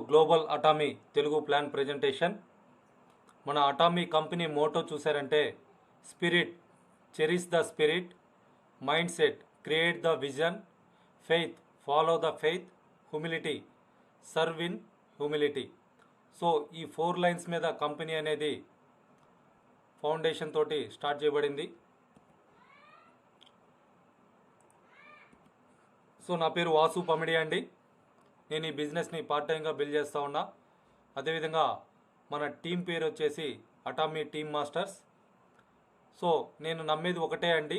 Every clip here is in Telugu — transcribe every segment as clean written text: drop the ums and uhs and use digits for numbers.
Global Atomy Telugu plan presentation. మన అటామీ కంపెనీ మోటో చూసారంటే spirit, cherish the spirit, mind set, create the vision, faith, follow the faith, humility, serve in humility. So ఈ 4 లైన్స్ మీద కంపెనీ అనేది ఫౌండేషన్ తోటి స్టార్ట్ చేయబడింది. సో నా పేరు వాసు పమిడి అండి. నేను ఈ బిజినెస్ని పార్ట్ టైంగా బిల్డ్ చేస్తూ ఉన్నా. అదేవిధంగా మన టీం పేరు వచ్చేసి అటామీ టీమ్ మాస్టర్స్. సో నేను నమ్మేది ఒకటే అండి,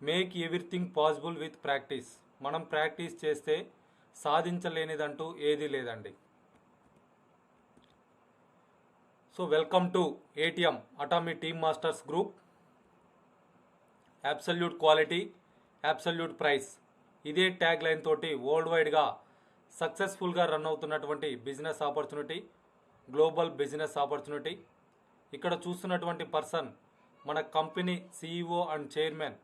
make everything possible with practice. మనం ప్రాక్టీస్ చేస్తే సాధించలేనిదంటూ ఏదీ లేదండి. So welcome to ATM Atomy team masters group. Absolute quality, absolute price, ఇదే ట్యాగ్ లైన్ తోటి వరల్డ్ వైడ్గా సక్సెస్ఫుల్గా రన్ అవుతున్నటువంటి business opportunity, global business opportunity. ఇక్కడ చూస్తున్నటువంటి పర్సన్ మన company CEO and chairman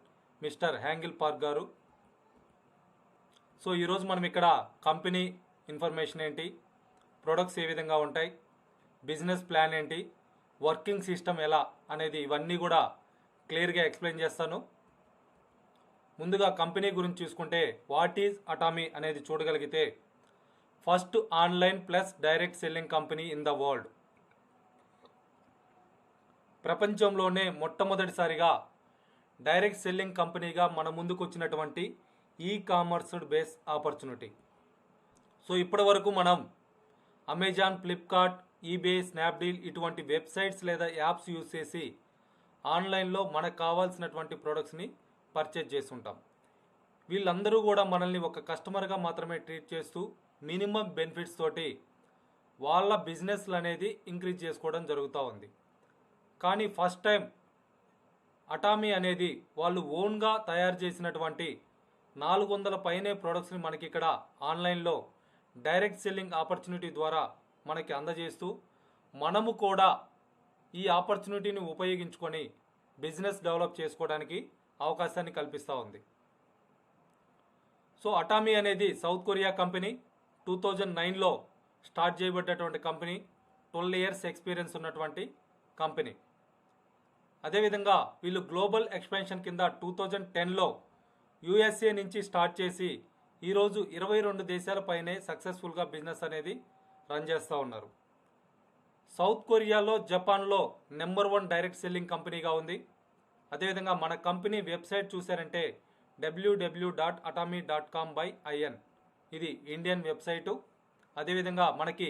mister Hangil Park గారు. సో ఈరోజు మనం ఇక్కడ కంపెనీ ఇన్ఫర్మేషన్ ఏంటి, ప్రొడక్ట్స్ ఏ విధంగా ఉంటాయి, బిజినెస్ ప్లాన్ ఏంటి, వర్కింగ్ సిస్టమ్ ఎలా అనేది ఇవన్నీ కూడా క్లియర్గా ఎక్స్ప్లెయిన్ చేస్తాను. ముందుగా కంపెనీ గురించి చూసుకుంటే వాట్ ఈజ్ అటామీ అనేది చూడగలిగితే, first online plus direct selling company in the world. ప్రపంచంలోనే మొట్టమొదటిసారిగా డైరెక్ట్ సెల్లింగ్ కంపెనీగా మన ముందుకు వచ్చినటువంటి e commerce base opportunity. So ఇప్పటి వరకు మనం అమెజాన్, ఫ్లిప్కార్ట్, ఈబే, స్నాప్డీల్ ఇటువంటి వెబ్సైట్స్ లేదా యాప్స్ యూజ్ చేసి ఆన్లైన్లో మనకు కావాల్సినటువంటి ప్రొడక్ట్స్ని పర్చేజ్ చేస్తుంటాం. వీళ్ళందరూ కూడా మనల్ని ఒక కస్టమర్గా మాత్రమే ట్రీట్ చేస్తూ మినిమం బెనిఫిట్స్ తోటి వాళ్ళ బిజినెస్లు అనేది ఇంక్రీజ్ చేసుకోవడం జరుగుతూ ఉంది. కానీ ఫస్ట్ టైం అటామీ అనేది వాళ్ళు ఓన్గా తయారు చేసినటువంటి 400 పైనే ప్రొడక్ట్స్ని మనకి ఇక్కడ ఆన్లైన్లో డైరెక్ట్ సెల్లింగ్ ఆపర్చునిటీ ద్వారా మనకి అందజేస్తూ మనము కూడా ఈ ఆపర్చునిటీని ఉపయోగించుకొని బిజినెస్ డెవలప్ చేసుకోవడానికి అవకాశాన్ని కల్పిస్తూ ఉంది. సో అటామీ అనేది సౌత్ కొరియా కంపెనీ. 2009లో స్టార్ట్ చేయబడ్డటువంటి కంపెనీ. 12 ఇయర్స్ ఎక్స్పీరియన్స్ ఉన్నటువంటి కంపెనీ. అదేవిధంగా వీళ్ళు గ్లోబల్ ఎక్స్పాన్షన్ కింద 2010లో యుఎస్ఏ నుంచి స్టార్ట్ చేసి ఈరోజు 22 దేశాల పైనే సక్సెస్ఫుల్గా బిజినెస్ అనేది రన్ చేస్తూ ఉన్నారు. సౌత్ కొరియాలో, జపాన్లో నెంబర్ 1 డైరెక్ట్ సెల్లింగ్ కంపెనీగా ఉంది. అదేవిధంగా మన కంపెనీ వెబ్సైట్ చూసారంటే www.atomy.com/in. ఇది ఇండియన్ వెబ్సైటు. అదేవిధంగా మనకి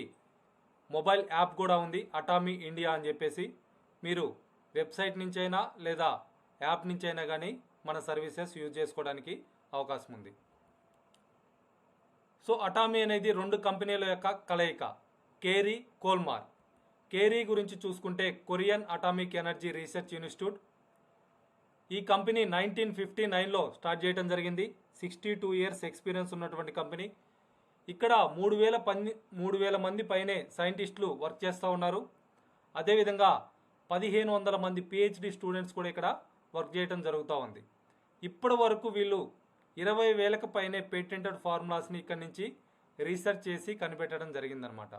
మొబైల్ యాప్ కూడా ఉంది, అటామీ ఇండియా అని చెప్పేసి. మీరు వెబ్సైట్ నుంచైనా లేదా యాప్ నుంచైనా కానీ మన సర్వీసెస్ యూజ్ చేసుకోవడానికి అవకాశం ఉంది. సో అటామీ అనేది 2 కంపెనీల యొక్క కలయిక, కేరీ, కోల్మార్. కేరీ గురించి చూసుకుంటే Korean atomic energy research institute. ఈ కంపెనీ 1959లో స్టార్ట్ చేయడం జరిగింది. 62 ఇయర్స్ ఎక్స్పీరియన్స్ ఉన్నటువంటి కంపెనీ. ఇక్కడ 3000 మంది పైనే సైంటిస్టులు వర్క్ చేస్తూ ఉన్నారు. అదేవిధంగా 1500 మంది పిహెచ్డి స్టూడెంట్స్ కూడా ఇక్కడ వర్క్ చేయడం జరుగుతూ ఉంది. ఇప్పటి వరకు వీళ్ళు 20,000కు పైనే పేటెంటెడ్ ఫార్ములాస్ని ఇక్కడి నుంచి రీసెర్చ్ చేసి కనిపెట్టడం జరిగిందనమాట.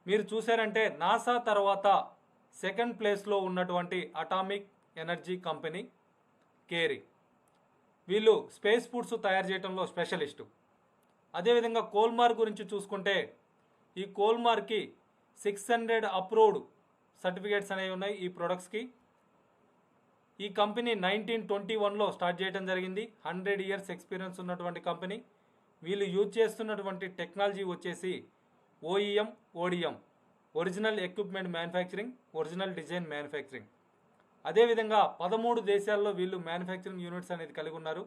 మీరు చూసారంటే నాసా తర్వాత సెకండ్ ప్లేస్లో ఉన్నటువంటి అటామిక్ ఎనర్జీ కంపెనీ కేరీ. వీళ్ళు స్పేస్ ఫుడ్స్ తయారు చేయడంలో స్పెషలిస్టు. అదేవిధంగా కోల్మార్ గురించి చూసుకుంటే ఈ కోల్మార్కి 600 అప్రూవ్డ్ సర్టిఫికేట్స్ అనేవి ఉన్నాయి ఈ ప్రొడక్ట్స్కి. ఈ కంపెనీ 1921లో స్టార్ట్ చేయడం జరిగింది. 100 ఇయర్స్ ఎక్స్పీరియన్స్ ఉన్నటువంటి కంపెనీ. వీళ్ళు యూజ్ చేస్తున్నటువంటి టెక్నాలజీ వచ్చేసి OEM, ODM, original equipment manufacturing, original design manufacturing. అదేవిధంగా 13 దేశాల్లో వీళ్ళు మ్యానుఫ్యాక్చరింగ్ యూనిట్స్ అనేది కలిగి ఉన్నారు.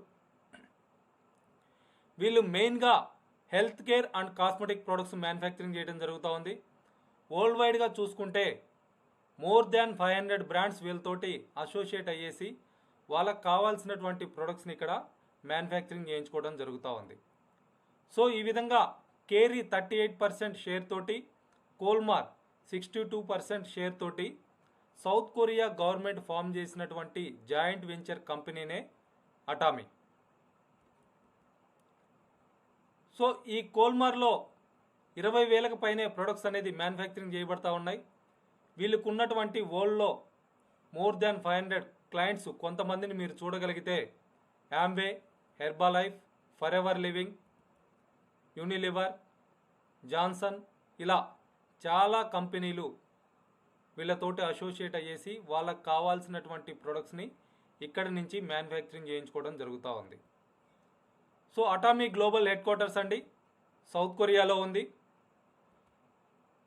వీళ్ళు మెయిన్గా health care and cosmetic products manufacturing చేయడం జరుగుతూ ఉంది. వరల్డ్ వైడ్గా చూసుకుంటే మోర్ దాన్ 500 బ్రాండ్స్ వీళ్ళతోటి అసోసియేట్ అయ్యేసి వాళ్ళకు కావాల్సినటువంటి ప్రొడక్ట్స్ని ఇక్కడ మ్యానుఫ్యాక్చరింగ్ చేయించుకోవడం జరుగుతూ ఉంది. సో ఈ విధంగా కేరీ 38% షేర్ తోటి, కోల్మార్ 62% షేర్ తోటి సౌత్ కొరియా గవర్నమెంట్ ఫామ్ చేసినటువంటి జాయింట్ వెంచర్ కంపెనీనే అటామీ. సో ఈ కోల్మార్లో 20,000కు పైనే ప్రొడక్ట్స్ అనేది మ్యానుఫ్యాక్చరింగ్ చేయబడతా ఉన్నాయి. వీళ్ళకు ఉన్నటువంటి వరల్డ్లో మోర్ దాన్ 500 క్లయింట్స్ కొంతమందిని మీరు చూడగలిగితే Amway, Herbalife, forever living, Unilever, Johnson, ఇలా చాలా కంపెనీలు వీళ్ళతోటి అసోసియేట్ అయ్యేసి వాళ్ళకు కావాల్సినటువంటి ప్రొడక్ట్స్ని ఇక్కడి నుంచి మ్యానుఫ్యాక్చరింగ్ చేయించుకోవడం జరుగుతూ ఉంది. So Atomy global headquarters అండి సౌత్ కొరియాలో ఉంది.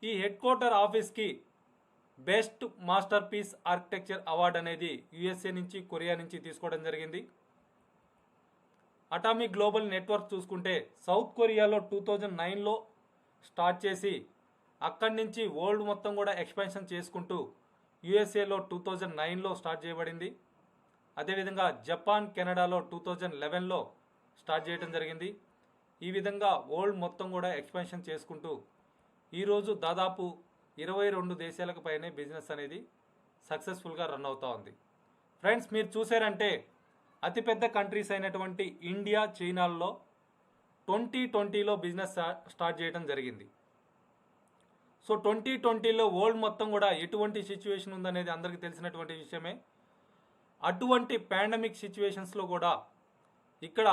ఈ హెడ్ క్వార్టర్ ఆఫీస్కి best masterpiece architecture award అనేది యుఎస్ఏ నుంచి, కొరియా నుంచి తీసుకోవడం జరిగింది. అటామీ గ్లోబల్ నెట్వర్క్ చూసుకుంటే సౌత్ కొరియాలో 2009లో స్టార్ట్ చేసి అక్కడి నుంచి వరల్డ్ మొత్తం కూడా ఎక్స్పాన్షన్ చేసుకుంటూ యుఎస్ఏలో 2009లో స్టార్ట్ చేయబడింది. అదేవిధంగా జపాన్, కెనడాలో 2011లో స్టార్ట్ చేయడం జరిగింది. ఈ విధంగా వరల్డ్ మొత్తం కూడా ఎక్స్పాన్షన్ చేసుకుంటూ ఈరోజు దాదాపు 22 దేశాలకు పైనే బిజినెస్ అనేది సక్సెస్ఫుల్గా రన్ అవుతూ ఉంది. ఫ్రెండ్స్, మీరు చూసారంటే అతిపెద్ద కంట్రీస్ అయినటువంటి ఇండియా, చైనాల్లో 2020లో బిజినెస్ స్టార్ట్ చేయడం జరిగింది. సో 2020లో వరల్డ్ మొత్తం కూడా ఎటువంటి సిచ్యువేషన్ ఉందనేది అందరికీ తెలిసినటువంటి విషయమే. అటువంటి పాండమిక్ సిచ్యువేషన్స్లో కూడా ఇక్కడ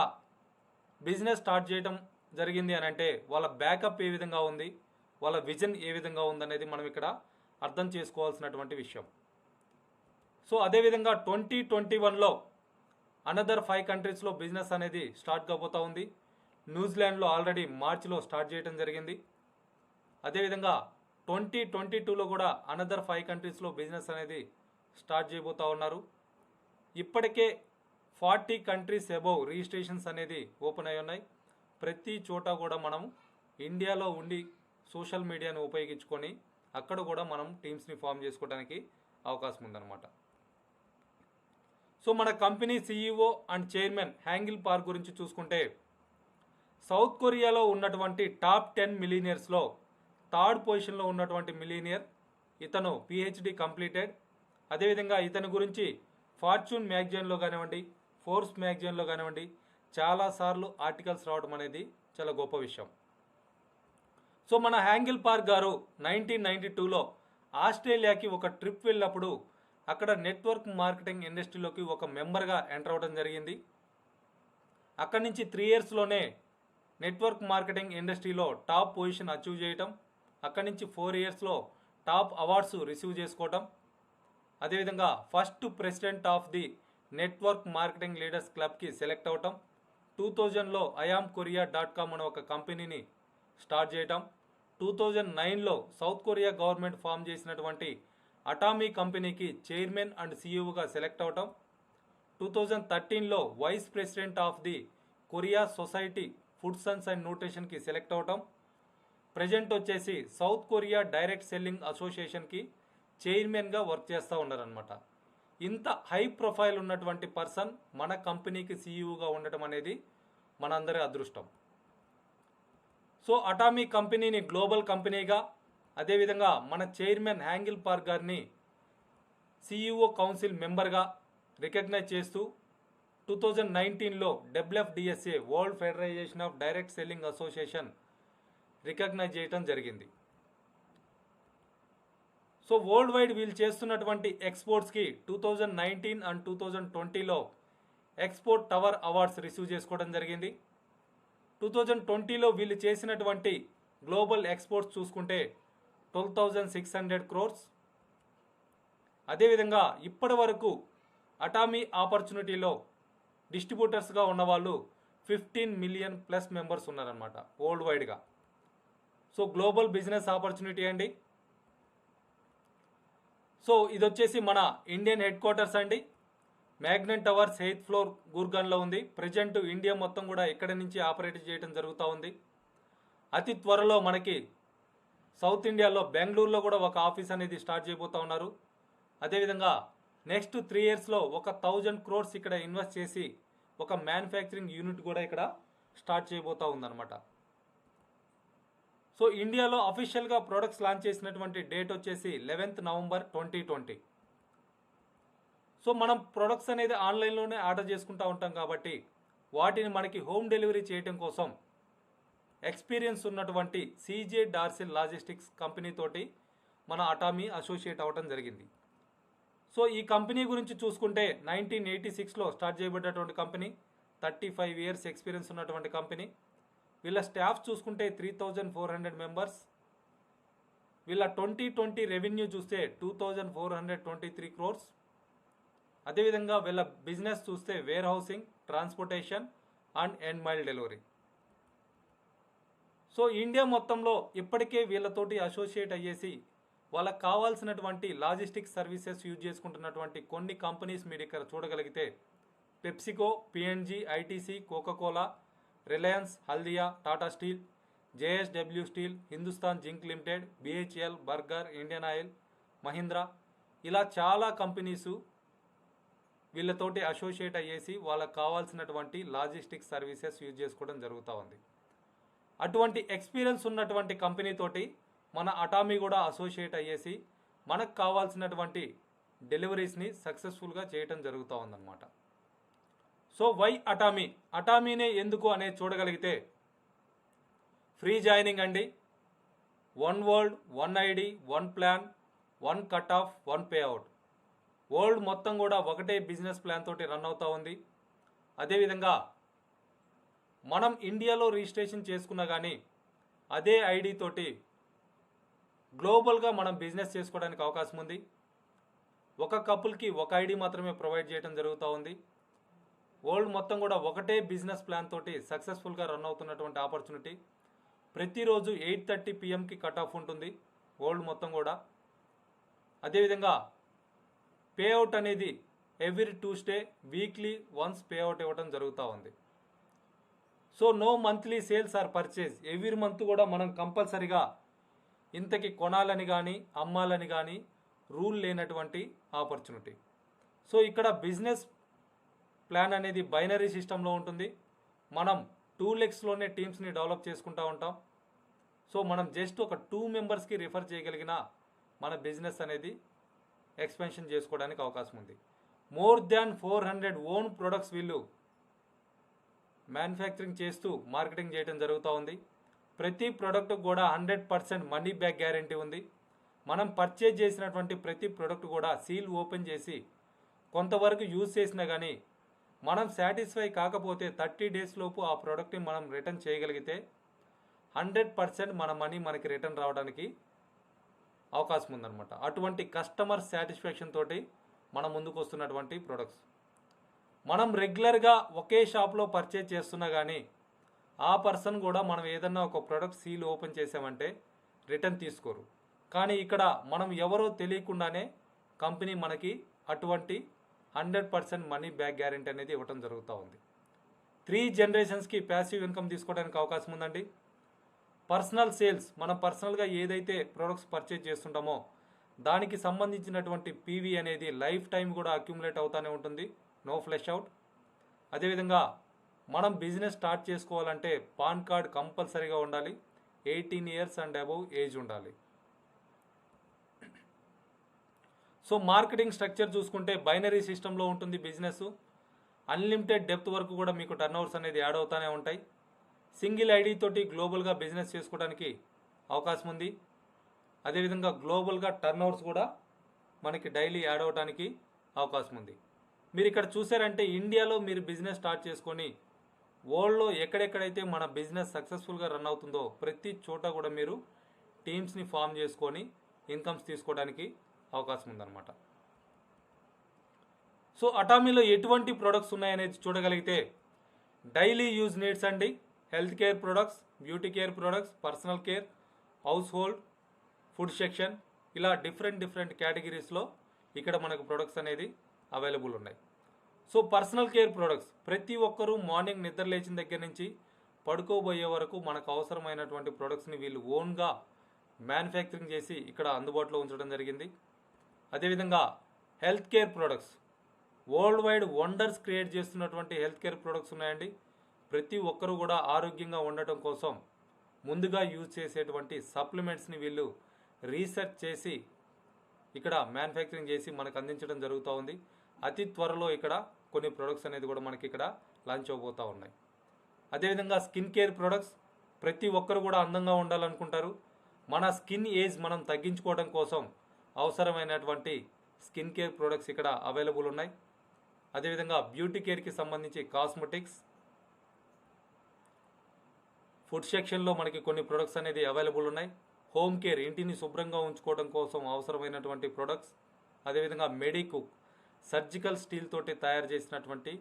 బిజినెస్ స్టార్ట్ చేయడం జరిగింది అని అంటే వాళ్ళ బ్యాకప్ ఏ విధంగా ఉంది, వాళ్ళ విజన్ ఏ విధంగా ఉందనేది మనం ఇక్కడ అర్థం చేసుకోవాల్సినటువంటి విషయం. సో అదేవిధంగా 2021లో అనదర్ 5 కంట్రీస్లో బిజినెస్ అనేది స్టార్ట్ కాబోతూ ఉంది. న్యూజిలాండ్లో ఆల్రెడీ మార్చిలో స్టార్ట్ చేయడం జరిగింది. అదేవిధంగా 2022లో కూడా అనదర్ 5 కంట్రీస్లో బిజినెస్ అనేది స్టార్ట్ చేయబోతూ ఉన్నారు. ఇప్పటికే 40 కంట్రీస్ అబౌవ్ రిజిస్ట్రేషన్స్ అనేది ఓపెన్ అయి ఉన్నాయి. ప్రతి చోట కూడా మనం ఇండియాలో ఉండి సోషల్ మీడియాను ఉపయోగించుకొని అక్కడ కూడా మనం టీమ్స్ని ఫామ్ చేసుకోవడానికి అవకాశం ఉందన్నమాట. సో మన company CEO and chairman Hangil Park గురించి చూసుకుంటే సౌత్ కొరియాలో ఉన్నటువంటి టాప్ 10 మిలీనియర్స్లో 3rd పొజిషన్లో ఉన్నటువంటి మిలీనియర్ ఇతను PhD కంప్లీటెడ్. అదేవిధంగా ఇతని గురించి ఫార్చ్యూన్ మ్యాగజైన్లో కానివ్వండి, ఫోర్బ్స్ మ్యాగజైన్లో కానివ్వండి చాలాసార్లు ఆర్టికల్స్ రావడం అనేది చాలా గొప్ప విషయం. సో మన హ్యాంగిల్ పార్క్ గారు 1992లో ఆస్ట్రేలియాకి ఒక ట్రిప్ వెళ్ళినప్పుడు అక్కడ నెట్వర్క్ మార్కెటింగ్ ఇండస్ట్రీలోకి ఒక మెంబర్గా ఎంటర్ అవ్వడం జరిగింది. అక్కడి నుంచి 3 ఇయర్స్లోనే నెట్వర్క్ మార్కెటింగ్ ఇండస్ట్రీలో టాప్ పొజిషన్ అచీవ్ చేయటం, అక్కడి నుంచి 4 ఇయర్స్లో టాప్ అవార్డ్స్ రిసీవ్ చేసుకోవటం, అదేవిధంగా first president of the network marketing leaders క్లబ్కి సెలెక్ట్ అవటం, 2000లో IamKorea.com అనే ఒక కంపెనీని స్టార్ట్ చేయటం, 2009లో సౌత్ కొరియా గవర్నమెంట్ ఫామ్ చేసినటువంటి అటామీ కంపెనీకి చైర్మన్ అండ్ CEOగా సెలెక్ట్ అవటం, 2013లో vice president of the Korea society food science and న్యూట్రిషన్కి సెలెక్ట్ అవటం, ప్రజెంట్ వచ్చేసి సౌత్ కొరియా డైరెక్ట్ సెల్లింగ్ అసోసియేషన్కి చైర్మన్గా వర్క్ చేస్తూ ఉన్నారనమాట. ఇంత హై ప్రొఫైల్ ఉన్నటువంటి పర్సన్ మన కంపెనీకి CEOగా ఉండటం అనేది మనందరి అదృష్టం. సో అటామీ కంపెనీని గ్లోబల్ కంపెనీగా, అదేవిధంగా మన చైర్మన్ హ్యాంగిల్ పార్క్ గారిని CEO కౌన్సిల్ మెంబర్గా రికగ్నైజ్ చేస్తూ 2019లో WFDSA World Federation of Direct Selling Association recognize చేయడం జరిగింది. సో వరల్డ్ వైడ్ వీళ్ళు చేస్తున్నటువంటి ఎక్స్పోర్ట్స్కి 2019 అండ్ 2020లో ఎక్స్పోర్ట్ టవర్ అవార్డ్స్ రిసీవ్ చేసుకోవడం జరిగింది. 2020లో వీళ్ళు చేసినటువంటి గ్లోబల్ ఎక్స్పోర్ట్స్ చూసుకుంటే 12,600 crores. అదేవిధంగా ఇప్పటి వరకు అటామీ ఆపర్చునిటీలో డిస్ట్రిబ్యూటర్స్గా ఉన్నవాళ్ళు 15 మిలియన్ ప్లస్ మెంబర్స్ ఉన్నారనమాట వరల్డ్ వైడ్గా. సో గ్లోబల్ బిజినెస్ ఆపర్చునిటీ అండి. సో ఇది వచ్చేసి మన ఇండియన్ హెడ్ క్వార్టర్స్ అండి. మ్యాగ్నెట్ టవర్స్ 8th ఫ్లోర్ గుర్గాన్లో ఉంది. ప్రజెంట్ ఇండియా మొత్తం కూడా ఇక్కడి నుంచి ఆపరేట్ చేయడం జరుగుతూ ఉంది. అతి త్వరలో మనకి సౌత్ ఇండియాలో బెంగళూరులో కూడా ఒక ఆఫీస్ అనేది స్టార్ట్ చేయబోతూ ఉన్నారు. అదేవిధంగా నెక్స్ట్ 3 ఇయర్స్లో 1,000 crores ఇక్కడ ఇన్వెస్ట్ చేసి ఒక మ్యానుఫ్యాక్చరింగ్ యూనిట్ కూడా ఇక్కడ స్టార్ట్ చేయబోతూ ఉందన్నమాట. సో ఇండియాలో అఫీషియల్గా ప్రొడక్ట్స్ లాంచ్ చేసినటువంటి డేట్ వచ్చేసి 11th November 2020. సో మనం ప్రొడక్ట్స్ అనేది ఆన్లైన్లోనే ఆర్డర్ చేసుకుంటూ ఉంటాం కాబట్టి వాటిని మనకి హోమ్ డెలివరీ చేయడం కోసం ఎక్స్పీరియన్స్ ఉన్నటువంటి సీజే డార్సిల్ లాజిస్టిక్స్ కంపెనీ తోటి మన అటామీ అసోసియేట్ అవ్వటం జరిగింది. సో ఈ కంపెనీ గురించి చూసుకుంటే 1986లో స్టార్ట్ చేయబడ్డటువంటి కంపెనీ, 35 years ఎక్స్పీరియన్స్ ఉన్నటువంటి కంపెనీ. వీళ్ళ స్టాఫ్ చూసుకుంటే 3400 మెంబర్స్. వీళ్ళ 2020 రెవెన్యూ చూస్తే 2423 crores. అదేవిధంగా వీళ్ళ బిజినెస్ చూస్తే warehousing, transportation and end mile delivery. So India మొత్తంలో ఇప్పటికే వీళ్ళతోటి అసోసియేట్ అయ్యేసి వాళ్ళకి కావాల్సినటువంటి లాజిస్టిక్స్ సర్వీసెస్ యూజ్ చేసుకుంటున్నటువంటి కొన్ని కంపెనీస్ మీరు ఇక్కడ చూడగలిగితే PepsiCo, PNG, ITC, Coca-Cola, Reliance, Haldia, Tata Steel, JSW Steel, Hindustan Zinc Limited, BHL, Berger, Indian Oil, Mahindra, ఇలా చాలా కంపెనీసు వీళ్ళతోటి అసోసియేట్ అయ్యేసి వాళ్ళకి కావాల్సినటువంటి లాజిస్టిక్స్ సర్వీసెస్ యూజ్ చేసుకోవడం జరుగుతూ ఉంది. అటువంటి ఎక్స్పీరియన్స్ ఉన్నటువంటి కంపెనీతోటి మన అటామీ కూడా అసోసియేట్ అయ్యేసి మనకు కావాల్సినటువంటి డెలివరీస్ని సక్సెస్ఫుల్గా చేయటం జరుగుతూ ఉందన్నమాట. సో వై అటామీ, అటామీనే ఎందుకు అనేది చూడగలిగితే ఫ్రీ జాయినింగ్ అండి, 1 world, 1 ID, 1 plan, 1 cut off, 1 pay out. World మొత్తం కూడా ఒకటే బిజినెస్ ప్లాన్ తోటి రన్ అవుతూ ఉంది. అదేవిధంగా మనం ఇండియాలో రిజిస్ట్రేషన్ చేసుకున్నా కానీ అదే ఐడి తోటి గ్లోబల్గా మనం బిజినెస్ చేసుకోవడానికి అవకాశం ఉంది. ఒక కపుల్కి ఒక ఐడి మాత్రమే ప్రొవైడ్ చేయడం జరుగుతూ ఉంది. వరల్డ్ మొత్తం కూడా ఒకటే బిజినెస్ ప్లాన్ తోటి సక్సెస్ఫుల్గా రన్ అవుతున్నటువంటి ఆపర్చునిటీ. ప్రతిరోజు 8:30 PM కట్ ఆఫ్ ఉంటుంది వరల్డ్ మొత్తం కూడా. అదేవిధంగా పేఅవుట్ అనేది every Tuesday, weekly once payout ఇవ్వడం జరుగుతూ ఉంది. So no monthly sales or purchase, every month కూడా మనం కంపల్సరిగా ఇంతకి కొనాలని కానీ అమ్మాలని కానీ రూల్ లేనటువంటి ఆపర్చునిటీ. సో ఇక్కడ బిజినెస్ ప్లాన్ అనేది బైనరీ సిస్టంలో ఉంటుంది. మనం 2 legsలోనే టీమ్స్ని డెవలప్ చేసుకుంటూ ఉంటాం. సో మనం జస్ట్ ఒక 2 members రిఫర్ చేయగలిగిన మన బిజినెస్ అనేది ఎక్స్పెన్షన్ చేసుకోవడానికి అవకాశం ఉంది. మోర్ దాన్ 400 ఓన్ ప్రొడక్ట్స్ వీళ్ళు మ్యానుఫ్యాక్చరింగ్ చేస్తూ మార్కెటింగ్ చేయడం జరుగుతూ ఉంది. ప్రతి ప్రోడక్ట్ కూడా 100% మనీ బ్యాక్ గ్యారంటీ ఉంది. మనం పర్చేజ్ చేసినటువంటి ప్రతి ప్రోడక్ట్ కూడా సీల్ ఓపెన్ చేసి కొంతవరకు యూజ్ చేసినా కానీ మనం సాటిస్ఫై కాకపోతే 30 days లోపు ఆ ప్రోడక్ట్ని మనం రిటర్న్ చేయగలిగితే 100% మన మనీ మనకి రిటర్న్ రావడానికి అవకాశం ఉందన్నమాట. అటువంటి కస్టమర్ సాటిస్ఫాక్షన్ తోటి మన ముందుకు వస్తున్నటువంటి ప్రొడక్ట్స్. మనం రెగ్యులర్గా ఒకే షాప్లో పర్చేజ్ చేస్తున్నా కానీ ఆ పర్సన్ కూడా మనం ఏదన్నా ఒక ప్రోడక్ట్ సీల్ ఓపెన్ చేసామంటే రిటర్న్ తీసుకోరు. కానీ ఇక్కడ మనం ఎవరో తెలియకుండానే కంపెనీ మనకి అటువంటి 100% మనీ బ్యాక్ గ్యారెంటీ అనేది ఇవ్వడం జరుగుతూ ఉంది. 3 generations ప్యాసివ్ ఇన్కమ్ తీసుకోవడానికి అవకాశం ఉందండి. పర్సనల్ సేల్స్, మనం పర్సనల్గా ఏదైతే ప్రోడక్ట్స్ పర్చేజ్ చేస్తుంటామో దానికి సంబంధించినటువంటి పీవీ అనేది లైఫ్ టైం కూడా అక్యుములేట్ అవుతూనే ఉంటుంది, నో ఫ్లెష్ అవుట్. అదేవిధంగా మనం బిజినెస్ స్టార్ట్ చేసుకోవాలంటే పాన్ కార్డ్ కంపల్సరీగా ఉండాలి, 18 years అండ్ అబవ్ ఏజ్ ఉండాలి. సో మార్కెటింగ్ స్ట్రక్చర్ చూసుకుంటే బైనరీ సిస్టంలో ఉంటుంది బిజినెస్. అన్లిమిటెడ్ డెప్త్ వరకు కూడా మీకు టర్న్ అనేది యాడ్ అవుతూనే ఉంటాయి. సింగిల్ ఐడి తోటి గ్లోబల్గా బిజినెస్ చేసుకోవడానికి అవకాశం ఉంది. అదేవిధంగా గ్లోబల్గా టర్న్ కూడా మనకి డైలీ యాడ్ అవడానికి అవకాశం ఉంది. మీరు ఇక్కడ చూసారంటే ఇండియాలో మీరు బిజినెస్ స్టార్ట్ చేసుకొని వరల్డ్లో ఎక్కడెక్కడైతే మన బిజినెస్ సక్సెస్ఫుల్గా రన్ అవుతుందో ప్రతి చోట కూడా మీరు టీమ్స్ని ఫామ్ చేసుకొని ఇన్కమ్స్ తీసుకోవడానికి అవకాశం ఉందన్నమాట. సో అటామీలో ఎటువంటి ప్రొడక్ట్స్ ఉన్నాయనేది చూడగలిగితే డైలీ యూజ్ నీడ్స్ అండి, health care products, beauty care products, personal care, house hold, food section, ఇలా డిఫరెంట్ కేటగిరీస్లో ఇక్కడ మనకు ప్రొడక్ట్స్ అనేది అవైలబుల్ ఉన్నాయి. సో పర్సనల్ కేర్ ప్రొడక్ట్స్ ప్రతి ఒక్కరూ మార్నింగ్ నిద్ర లేచిన దగ్గర నుంచి పడుకోబోయే వరకు మనకు అవసరమైనటువంటి ప్రొడక్ట్స్ని వీళ్ళు ఓన్గా మ్యానుఫ్యాక్చరింగ్ చేసి ఇక్కడ అందుబాటులో ఉంచడం జరిగింది. అదేవిధంగా health care products, world wide wonders create చేస్తున్నటువంటి హెల్త్ కేర్ ప్రొడక్ట్స్ ఉన్నాయండి. ప్రతి ఒక్కరూ కూడా ఆరోగ్యంగా ఉండటం కోసం ముందుగా యూజ్ చేసేటువంటి సప్లిమెంట్స్ని వీళ్ళు రీసెర్చ్ చేసి ఇక్కడ మ్యానుఫ్యాక్చరింగ్ చేసి మనకు అందించడం జరుగుతూ ఉంది. అతి త్వరలో ఇక్కడ కొన్ని ప్రొడక్ట్స్ అనేది కూడా మనకి ఇక్కడ లాంచ్ అవబోతూ ఉన్నాయి. అదేవిధంగా స్కిన్ కేర్ ప్రొడక్ట్స్, ప్రతి ఒక్కరు కూడా అందంగా ఉండాలనుకుంటారు. మన స్కిన్ ఏజ్ మనం తగ్గించుకోవడం కోసం అవసరమైనటువంటి స్కిన్ కేర్ ప్రొడక్ట్స్ ఇక్కడ అవైలబుల్ ఉన్నాయి. అదేవిధంగా బ్యూటీ కేర్కి సంబంధించి కాస్మెటిక్స్, ఫుడ్ సెక్షన్లో మనకి కొన్ని ప్రొడక్ట్స్ అనేది అవైలబుల్ ఉన్నాయి. హోమ్ కేర్, ఇంటిని శుభ్రంగా ఉంచుకోవడం కోసం అవసరమైనటువంటి ప్రొడక్ట్స్, అదేవిధంగా మెడికుక్, సర్జికల్ స్టీల్ తోటి తయారు చేసినటువంటి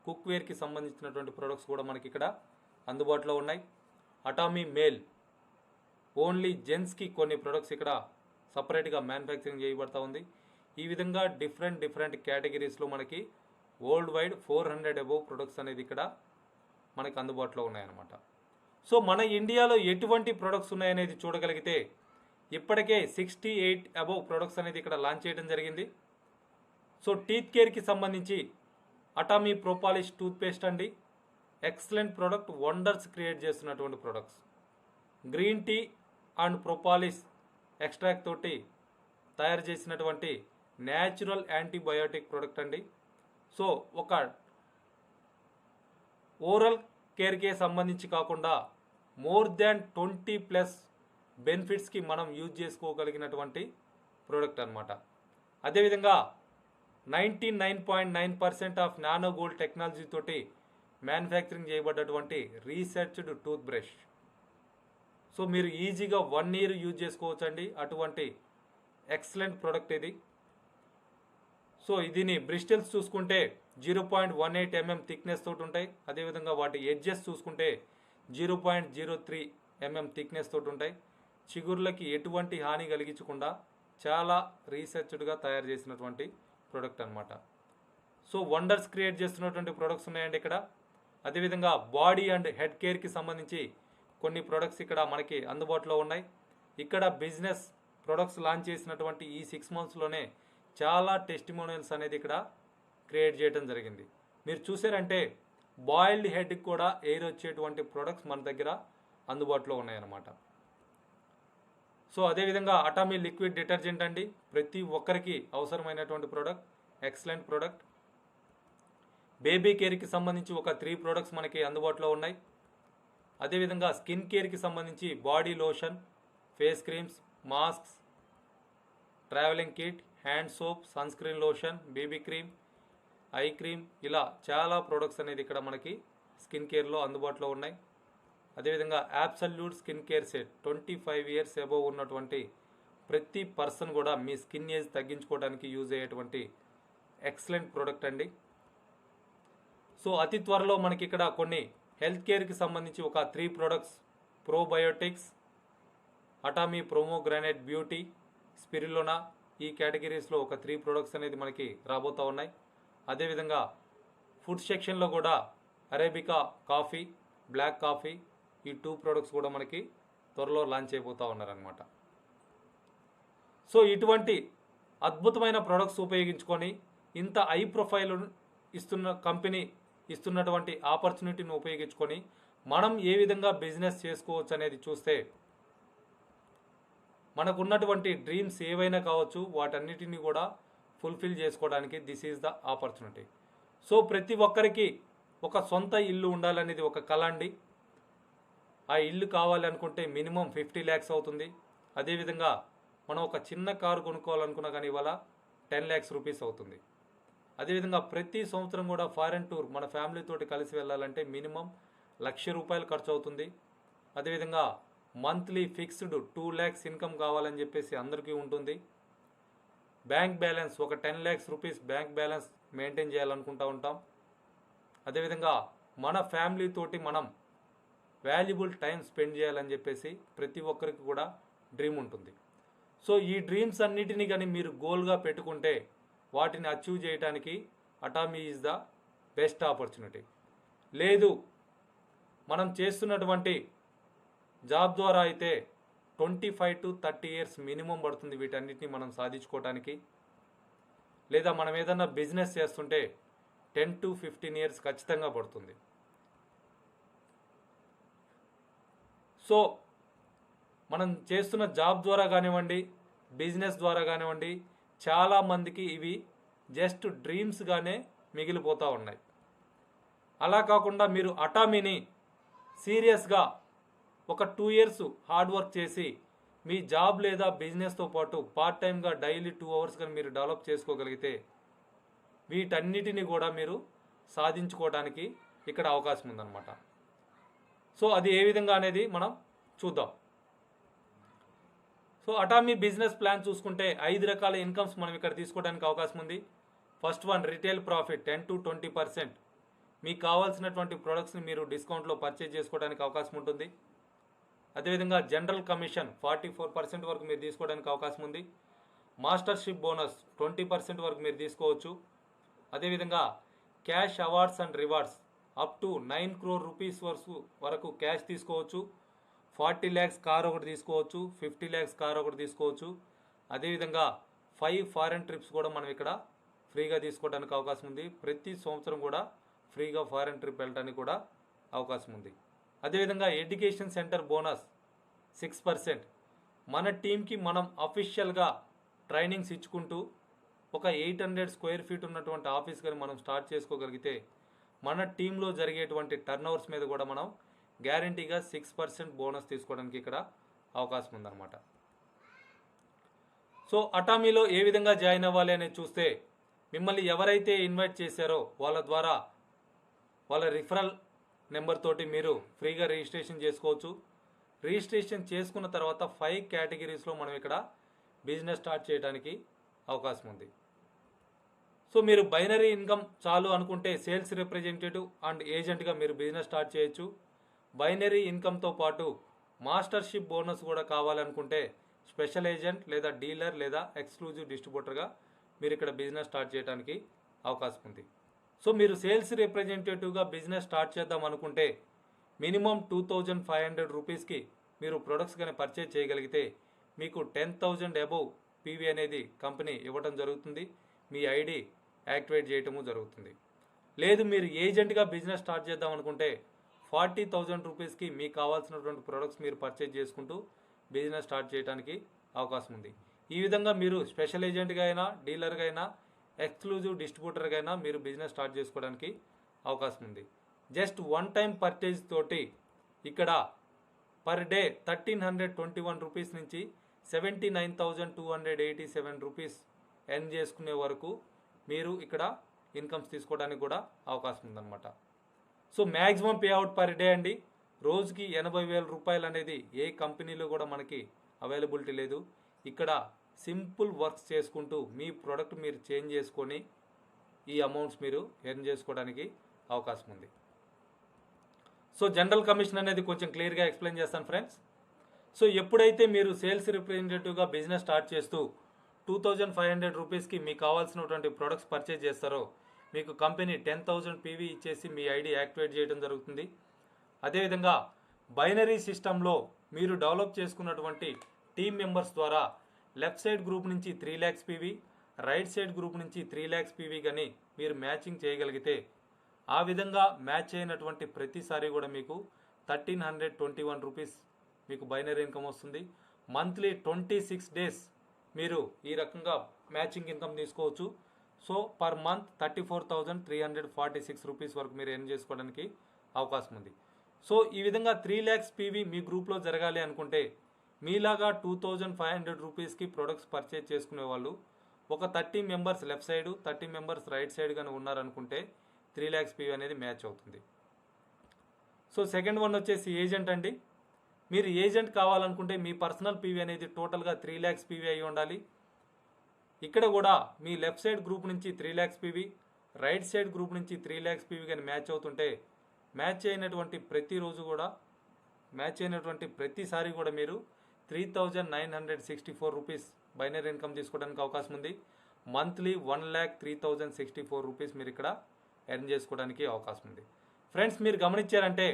కుక్వేర్కి సంబంధించినటువంటి ప్రొడక్ట్స్ కూడా మనకి ఇక్కడ అందుబాటులో ఉన్నాయి. అటామీ మేల్, ఓన్లీ జెంట్స్కి కొన్ని ప్రొడక్ట్స్ ఇక్కడ సపరేట్గా మ్యానుఫ్యాక్చరింగ్ చేయబడతా ఉంది. ఈ విధంగా డిఫరెంట్ కేటగిరీస్లో మనకి వరల్డ్ వైడ్ 400 అబోవ్ ప్రొడక్ట్స్ అనేది ఇక్కడ మనకి అందుబాటులో ఉన్నాయన్నమాట. సో మన ఇండియాలో ఎటువంటి ప్రొడక్ట్స్ ఉన్నాయనేది చూడగలిగితే ఇప్పటికే 68 అబోవ్ ప్రొడక్ట్స్ అనేది ఇక్కడ లాంచ్ చేయడం జరిగింది. సో టీత్ కేర్కి సంబంధించి అటామీ ప్రోపాలిష్ టూత్పేస్ట్ అండి, ఎక్సలెంట్ ప్రోడక్ట్, వండర్స్ క్రియేట్ చేస్తున్నటువంటి products. Green tea and propolis extract తోటి తయారు చేసినటువంటి న్యాచురల్ యాంటీబయోటిక్ ప్రోడక్ట్ అండి. సో ఒక ఓరల్ కేర్కే సంబంధించి కాకుండా మోర్ దాన్ 20+ బెనిఫిట్స్కి మనం యూజ్ చేసుకోగలిగినటువంటి ప్రోడక్ట్ అనమాట. అదేవిధంగా 99.9% ఆఫ్ నానో గోల్డ్ టెక్నాలజీ తోటి మ్యానుఫ్యాక్చరింగ్ చేయబడ్డటువంటి రీసెర్చ్డ్ టూత్ బ్రష్. సో మీరు ఈజీగా 1 year యూజ్ చేసుకోవచ్చండి, అటువంటి ఎక్సలెంట్ ప్రోడక్ట్ ఇది. సో దీని బ్రిస్టల్స్ చూసుకుంటే 0.18 mm థిక్నెస్ తోటి ఉంటాయి. అదేవిధంగా వాటి ఎడ్జెస్ చూసుకుంటే 0.03 mm థిక్నెస్ తోటి ఉంటాయి. చిగుర్లకి ఎటువంటి హాని కలిగించకుండా చాలా రీసెర్చ్డ్గా తయారు చేసినటువంటి ప్రోడక్ట్ అనమాట. సో వండర్స్ క్రియేట్ చేస్తున్నటువంటి ప్రొడక్ట్స్ ఉన్నాయండి ఇక్కడ. అదేవిధంగా బాడీ అండ్ హెడ్ కేర్కి సంబంధించి కొన్ని ప్రొడక్ట్స్ ఇక్కడ మనకి అందుబాటులో ఉన్నాయి. ఇక్కడ బిజినెస్ ప్రొడక్ట్స్ లాంచ్ చేసినటువంటి ఈ 6 monthsలోనే చాలా టెస్టిమోనియల్స్ అనేది ఇక్కడ క్రియేట్ చేయడం జరిగింది. మీరు చూసారంటే బాయిల్డ్ హెడ్కి కూడా ఎయిర్ వచ్చేటువంటి ప్రొడక్ట్స్ మన దగ్గర అందుబాటులో ఉన్నాయన్నమాట. సో అదేవిధంగా అటామీ లిక్విడ్ డిటర్జెంట్ అండి, ప్రతి ఒక్కరికి అవసరమైనటువంటి ప్రోడక్ట్, ఎక్సలెంట్ ప్రోడక్ట్. బేబీ కేర్కి సంబంధించి ఒక 3 ప్రొడక్ట్స్ మనకి అందుబాటులో ఉన్నాయి. అదేవిధంగా స్కిన్ కేర్కి సంబంధించి body lotion, face creams, masks, travelling kit, hand soap, sunscreen lotion, baby cream, eye cream, ఇలా చాలా ప్రొడక్ట్స్ అనేది ఇక్కడ మనకి స్కిన్ కేర్లో అందుబాటులో ఉన్నాయి. అదేవిధంగా absolute skin care set, 25 years above ఉన్నటువంటి ప్రతి పర్సన్ కూడా మీ స్కిన్ ఏజ్ తగ్గించుకోవడానికి యూజ్ అయ్యేటువంటి ఎక్సలెంట్ ప్రోడక్ట్ అండి. సో అతి త్వరలో మనకి ఇక్కడ కొన్ని హెల్త్ కేర్కి సంబంధించి ఒక 3 products, probiotics, Atomy pomegranate beauty, spirulina, ఈ కేటగిరీస్లో ఒక 3 ప్రొడక్ట్స్ అనేది మనకి రాబోతూ ఉన్నాయి. అదేవిధంగా ఫుడ్ సెక్షన్లో కూడా అరేబికా కాఫీ, బ్లాక్ కాఫీ, ఈ 2 ప్రొడక్ట్స్ కూడా మనకి త్వరలో లాంచ్ అయిపోతూ ఉన్నారనమాట. సో ఇటువంటి అద్భుతమైన ప్రొడక్ట్స్ ఉపయోగించుకొని ఇంత హై ప్రొఫైల్ ఇస్తున్న కంపెనీ ఇస్తున్నటువంటి ఆపర్చునిటీని ఉపయోగించుకొని మనం ఏ విధంగా బిజినెస్ చేసుకోవచ్చు అనేది చూస్తే మనకున్నటువంటి డ్రీమ్స్ ఏవైనా కావచ్చు, వాటన్నిటిని కూడా ఫుల్ఫిల్ చేసుకోవడానికి this is the opportunity. So ప్రతి ఒక్కరికి ఒక సొంత ఇల్లు ఉండాలనేది ఒక కల అండి. ఆ ఇల్లు కావాలి అనుకుంటే మినిమం 50 lakhs అవుతుంది. అదేవిధంగా మనం ఒక చిన్న కారు కొనుక్కోవాలనుకున్నా కానీ ఇవాళ 10 lakhs రూపీస్ అవుతుంది. అదేవిధంగా ప్రతి సంవత్సరం కూడా ఫారెన్ టూర్ మన ఫ్యామిలీతోటి కలిసి వెళ్ళాలంటే మినిమం ₹1,00,000 ఖర్చు అవుతుంది. అదేవిధంగా మంత్లీ ఫిక్స్డ్ 2 lakhs ఇన్కమ్ కావాలని చెప్పేసి అందరికీ ఉంటుంది. బ్యాంక్ బ్యాలెన్స్ ఒక 10 lakhs rupees bank balance maintain చేయాలనుకుంటూ ఉంటాం. అదేవిధంగా మన ఫ్యామిలీతోటి మనం వాల్యుబుల్ టైం స్పెండ్ చేయాలని చెప్పేసి ప్రతి ఒక్కరికి కూడా డ్రీమ్ ఉంటుంది. సో ఈ డ్రీమ్స్ అన్నిటినీ కానీ మీరు గోల్గా పెట్టుకుంటే వాటిని అచీవ్ చేయడానికి Atomy is the best opportunity. లేదు మనం చేస్తున్నటువంటి జాబ్ ద్వారా అయితే 25 to 30 years మినిమం పడుతుంది వీటన్నిటిని మనం సాధించుకోవడానికి. లేదా మనం ఏదన్నా బిజినెస్ చేస్తుంటే 10 to 15 years ఖచ్చితంగా పడుతుంది. సో మనం చేస్తున్న జాబ్ ద్వారా కానివ్వండి, బిజినెస్ ద్వారా కానివ్వండి, చాలామందికి ఇవి జస్ట్ డ్రీమ్స్గానే మిగిలిపోతూ ఉన్నాయి. అలా కాకుండా మీరు అటామీని సీరియస్గా ఒక 2 ఇయర్స్ హార్డ్ వర్క్ చేసి మీ జాబ్ లేదా బిజినెస్తో పాటు పార్ట్ టైంగా డైలీ 2 అవర్స్ కానీ మీరు డెవలప్ చేసుకోగలిగితే వీటన్నిటిని కూడా మీరు సాధించుకోవడానికి ఇక్కడ అవకాశం ఉందన్నమాట. సో అది ఏ విధంగా అనేది మనం చూద్దాం. సో అటామీ బిజినెస్ ప్లాన్ చూసుకుంటే 5 రకాల ఇన్కమ్స్ మనం ఇక్కడ తీసుకోవడానికి అవకాశం ఉంది. First one, retail profit 10 to 20%. మీకు కావాల్సినటువంటి ప్రొడక్ట్స్ని మీరు డిస్కౌంట్లో పర్చేజ్ చేసుకోవడానికి అవకాశం ఉంటుంది. అదేవిధంగా జనరల్ కమిషన్ 44% వరకు మీరు తీసుకోవడానికి అవకాశం ఉంది. మాస్టర్షిప్ బోనస్ 20% వరకు మీరు తీసుకోవచ్చు. అదేవిధంగా cash awards and rewards up to 9 crore rupees వరకు క్యాష్ తీసుకోవచ్చు. 40 lakhs కార్ ఒకటి తీసుకోవచ్చు. 50 lakhs కార్ ఒకటి తీసుకోవచ్చు. అదేవిధంగా 5 ఫారెన్ ట్రిప్స్ కూడా మనం ఇక్కడ ఫ్రీగా తీసుకోవడానికి అవకాశం ఉంది. ప్రతి సంవత్సరం కూడా ఫ్రీగా ఫారెన్ ట్రిప్ వెళ్ళడానికి కూడా అవకాశం ఉంది. అదేవిధంగా ఎడ్యుకేషన్ సెంటర్ బోనస్ 6%. మన టీంకి మనం అఫీషియల్గా ట్రైనింగ్స్ ఇచ్చుకుంటూ ఒక 800 square feet ఉన్నటువంటి ఆఫీస్ కానీ మనం స్టార్ట్ చేసుకోగలిగితే మన టీంలో జరిగేటువంటి టర్నోవర్స్ మీద కూడా మనం గ్యారంటీగా 6% బోనస్ తీసుకోవడానికి ఇక్కడ అవకాశం ఉందన్నమాట. సో అటామీలో ఏ విధంగా జాయిన్ అవ్వాలి అనేది చూస్తే మిమ్మల్ని ఎవరైతే ఇన్వైట్ చేశారో వాళ్ళ ద్వారా వాళ్ళ రిఫరల్ నెంబర్ తోటి మీరు ఫ్రీగా రిజిస్ట్రేషన్ చేసుకోవచ్చు. రిజిస్ట్రేషన్ చేసుకున్న తర్వాత 5 కేటగిరీస్లో మనం ఇక్కడ బిజినెస్ స్టార్ట్ చేయడానికి అవకాశం ఉంది. సో మీరు బైనరీ ఇన్కమ్ చాలు అనుకుంటే సేల్స్ రిప్రజెంటేటివ్ అండ్ ఏజెంట్గా మీరు బిజినెస్ స్టార్ట్ చేయొచ్చు. బైనరీ ఇన్కమ్తో పాటు మాస్టర్షిప్ బోనస్ కూడా కావాలనుకుంటే స్పెషల్ ఏజెంట్ లేదా డీలర్ లేదా ఎక్స్క్లూజివ్ డిస్ట్రిబ్యూటర్గా మీరు ఇక్కడ బిజినెస్ స్టార్ట్ చేయడానికి అవకాశం ఉంది. సో మీరు సేల్స్ రిప్రజెంటేటివ్గా బిజినెస్ స్టార్ట్ చేద్దాం అనుకుంటే మినిమం 2500 రూపీస్కి మీరు ప్రొడక్ట్స్ కానీ పర్చేజ్ చేయగలిగితే మీకు 10,000 అబోవ్ పీవీ అనేది కంపెనీ ఇవ్వడం జరుగుతుంది. మీ ఐడి యాక్టివేట్ చేయటము జరుగుతుంది. లేదు మీరు ఏజెంట్గా బిజినెస్ స్టార్ట్ చేద్దాం అనుకుంటే 40,000 రూపీస్కి మీకు కావాల్సినటువంటి ప్రొడక్ట్స్ మీరు పర్చేజ్ చేసుకుంటూ బిజినెస్ స్టార్ట్ చేయడానికి అవకాశం ఉంది. ఈ విధంగా మీరు స్పెషల్ ఏజెంట్గా అయినా డీలర్గా అయినా ఎక్స్క్లూజివ్ డిస్ట్రిబ్యూటర్గా అయినా మీరు బిజినెస్ స్టార్ట్ చేసుకోవడానికి అవకాశం ఉంది. జస్ట్ 1 time పర్చేజ్ తోటి ఇక్కడ పర్ డే 1,321 రూపీస్ నుంచి 79,287 రూపీస్ ఎర్న్ చేసుకునే వరకు మీరు ఇక్కడ ఇన్కమ్స్ తీసుకోవడానికి కూడా అవకాశం ఉందన్నమాట. So maximum pay out per day అండి రోజుకి 80,000 రూపాయలు అనేది ఏ కంపెనీలో కూడా మనకి అవైలబిలిటీ లేదు. ఇక్కడ సింపుల్ వర్క్స్ చేసుకుంటూ మీ ప్రోడక్ట్ మీరు చేంజ్ చేసుకొని ఈ అమౌంట్స్ మీరు ఎర్న్ చేసుకోవడానికి అవకాశం ఉంది. సో జనరల్ కమిషన్ అనేది కొంచెం క్లియర్గా ఎక్స్ప్లెయిన్ చేస్తాను ఫ్రెండ్స్. సో ఎప్పుడైతే మీరు సేల్స్ రిప్రజెంటేటివ్గా బిజినెస్ స్టార్ట్ చేస్తూ 2,500 రూపీస్కి మీకు కావాల్సినటువంటి ప్రొడక్ట్స్ పర్చేజ్ చేస్తారో మీకు కంపెనీ 10,000 పీవీ ఇచ్చేసి మీ ఐడి యాక్టివేట్ చేయడం జరుగుతుంది. అదేవిధంగా బైనరీ సిస్టంలో మీరు డెవలప్ చేసుకున్నటువంటి టీమ్ మెంబర్స్ ద్వారా లెఫ్ట్ సైడ్ గ్రూప్ నుంచి 3 lakhs PV, right side group నుంచి 3 lakhs పీవీ కానీ మీరు మ్యాచింగ్ చేయగలిగితే ఆ విధంగా మ్యాచ్ అయినటువంటి ప్రతిసారి కూడా మీకు 1,321 రూపీస్ మీకు బైనరీ ఇన్కమ్ వస్తుంది. మంత్లీ 26 days మీరు ఈ రకంగా మ్యాచింగ్ ఇన్కమ్ తీసుకోవచ్చు. సో పర్ మంత్ 34,346 రూపీస్ వరకు మీరు ఎర్న్ చేసుకోవడానికి అవకాశం ఉంది. సో ఈ విధంగా 3 lakhs పీవీ మీ గ్రూప్లో జరగాలి అనుకుంటే మీలాగా 2,500 రూపీస్కి ప్రొడక్ట్స్ పర్చేజ్ చేసుకునే వాళ్ళు ఒక 30 members left side 30 members right side కానీ ఉన్నారనుకుంటే 3 lakhs పీవీ అనేది మ్యాచ్ అవుతుంది. సో సెకండ్ వన్ వచ్చేసి ఏజెంట్ అండి. మీరు ఏజెంట్ కావాలనుకుంటే మీ పర్సనల్ పీవీ అనేది టోటల్గా 3 lakhs పీవీ అయి ఉండాలి. ఇక్కడ కూడా మీ లెఫ్ట్ సైడ్ గ్రూప్ నుంచి 3 lakhs PV, right side group నుంచి 3 lakhs పీవీ కానీ మ్యాచ్ అవుతుంటే మ్యాచ్ అయినటువంటి ప్రతిసారి కూడా మీరు 3,964 రూపీస్ బైనరీ ఇన్కమ్ తీసుకోవడానికి అవకాశం ఉంది. మంత్లీ 1,03,064 రూపీస్ మీరు ఇక్కడ ఎర్న్ చేసుకోవడానికి అవకాశం ఉంది. ఫ్రెండ్స్ మీరు గమనించారంటే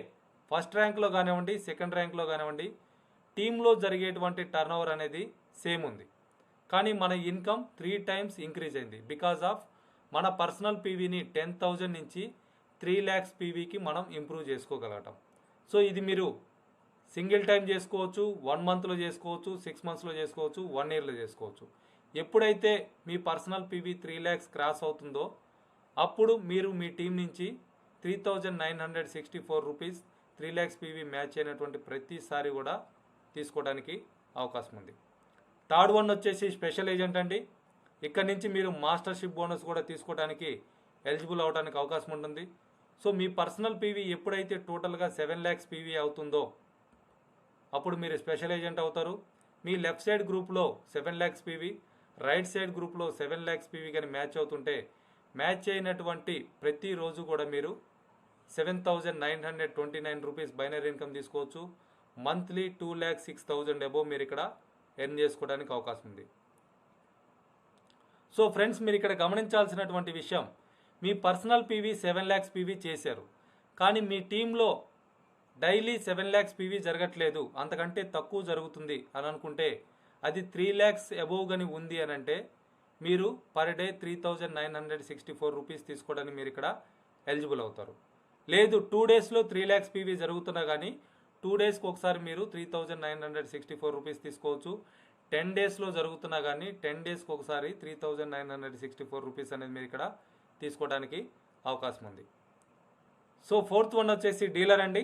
ఫస్ట్ ర్యాంక్లో కానివ్వండి సెకండ్ ర్యాంక్లో కానివ్వండి టీంలో జరిగేటువంటి టర్నోవర్ అనేది సేమ్ ఉంది. కానీ మన ఇన్కమ్ 3 times ఇంక్రీజ్ అయింది బికాజ్ ఆఫ్ మన పర్సనల్ పీవీని 10,000 నుంచి 3 lakhs పీవీకి మనం ఇంప్రూవ్ చేసుకోగలగటం. సో ఇది మీరు సింగిల్ టైం చేసుకోవచ్చు, 1 monthలో చేసుకోవచ్చు, 6 monthsలో చేసుకోవచ్చు, 1 yearలో చేసుకోవచ్చు. ఎప్పుడైతే మీ పర్సనల్ పీవీ 3 lakhs క్రాస్ అవుతుందో అప్పుడు మీరు మీ టీం నుంచి 3,964 రూపీస్ 3 lakhs పీవీ మ్యాచ్ అయినటువంటి ప్రతిసారి కూడా తీసుకోవడానికి అవకాశం ఉంది. థర్డ్ వన్ వచ్చేసి స్పెషల్ ఏజెంట్ అండి. ఇక్కడ నుంచి మీరు మాస్టర్షిప్ బోనస్ కూడా తీసుకోవడానికి ఎలిజిబుల్ అవడానికి అవకాశం ఉంటుంది. సో మీ పర్సనల్ పీవీ ఎప్పుడైతే టోటల్గా 7 lakhs పీవీ అవుతుందో అప్పుడు మీరు స్పెషల్ ఏజెంట్ అవుతారు. మీ లెఫ్ట్ సైడ్ గ్రూప్లో 7 lakhs పీవీ, రైట్ సైడ్ గ్రూప్లో 7 lakhs పీవీ కానీ మ్యాచ్ అవుతుంటే మ్యాచ్ అయినటువంటి ప్రతిరోజు కూడా మీరు 7,929 రూపీస్ బైనరీ ఇన్కమ్ తీసుకోవచ్చు. మంత్లీ 2,06,000 అబోవ్ మీరు ఇక్కడ ఎర్న్ చేసుకోవడానికి అవకాశం ఉంది. సో ఫ్రెండ్స్, మీరు ఇక్కడ గమనించాల్సినటువంటి విషయం, మీ పర్సనల్ పీవీ 7 lakhs పీవీ చేశారు, కానీ మీ టీంలో డైలీ 7 lakhs పీవీ జరగట్లేదు, అంతకంటే తక్కువ జరుగుతుంది అని అనుకుంటే అది 3 lakhs అబోవ్ కానీ ఉంది అని అంటే మీరు పర్ డే 3,964 రూపీస్ తీసుకోవడానికి మీరు ఇక్కడ ఎలిజిబుల్ అవుతారు. లేదు 2 daysలో 3 lakhs పీవీ జరుగుతున్నా కానీ 2 daysకి ఒకసారి మీరు 3,964 రూపీస్ తీసుకోవచ్చు. 10 daysలో జరుగుతున్నా కానీ 10 daysకి ఒకసారి 3,964 రూపీస్ అనేది మీరు ఇక్కడ తీసుకోవడానికి అవకాశం ఉంది. సో ఫోర్త్ వన్ వచ్చేసి డీలర్ అండి.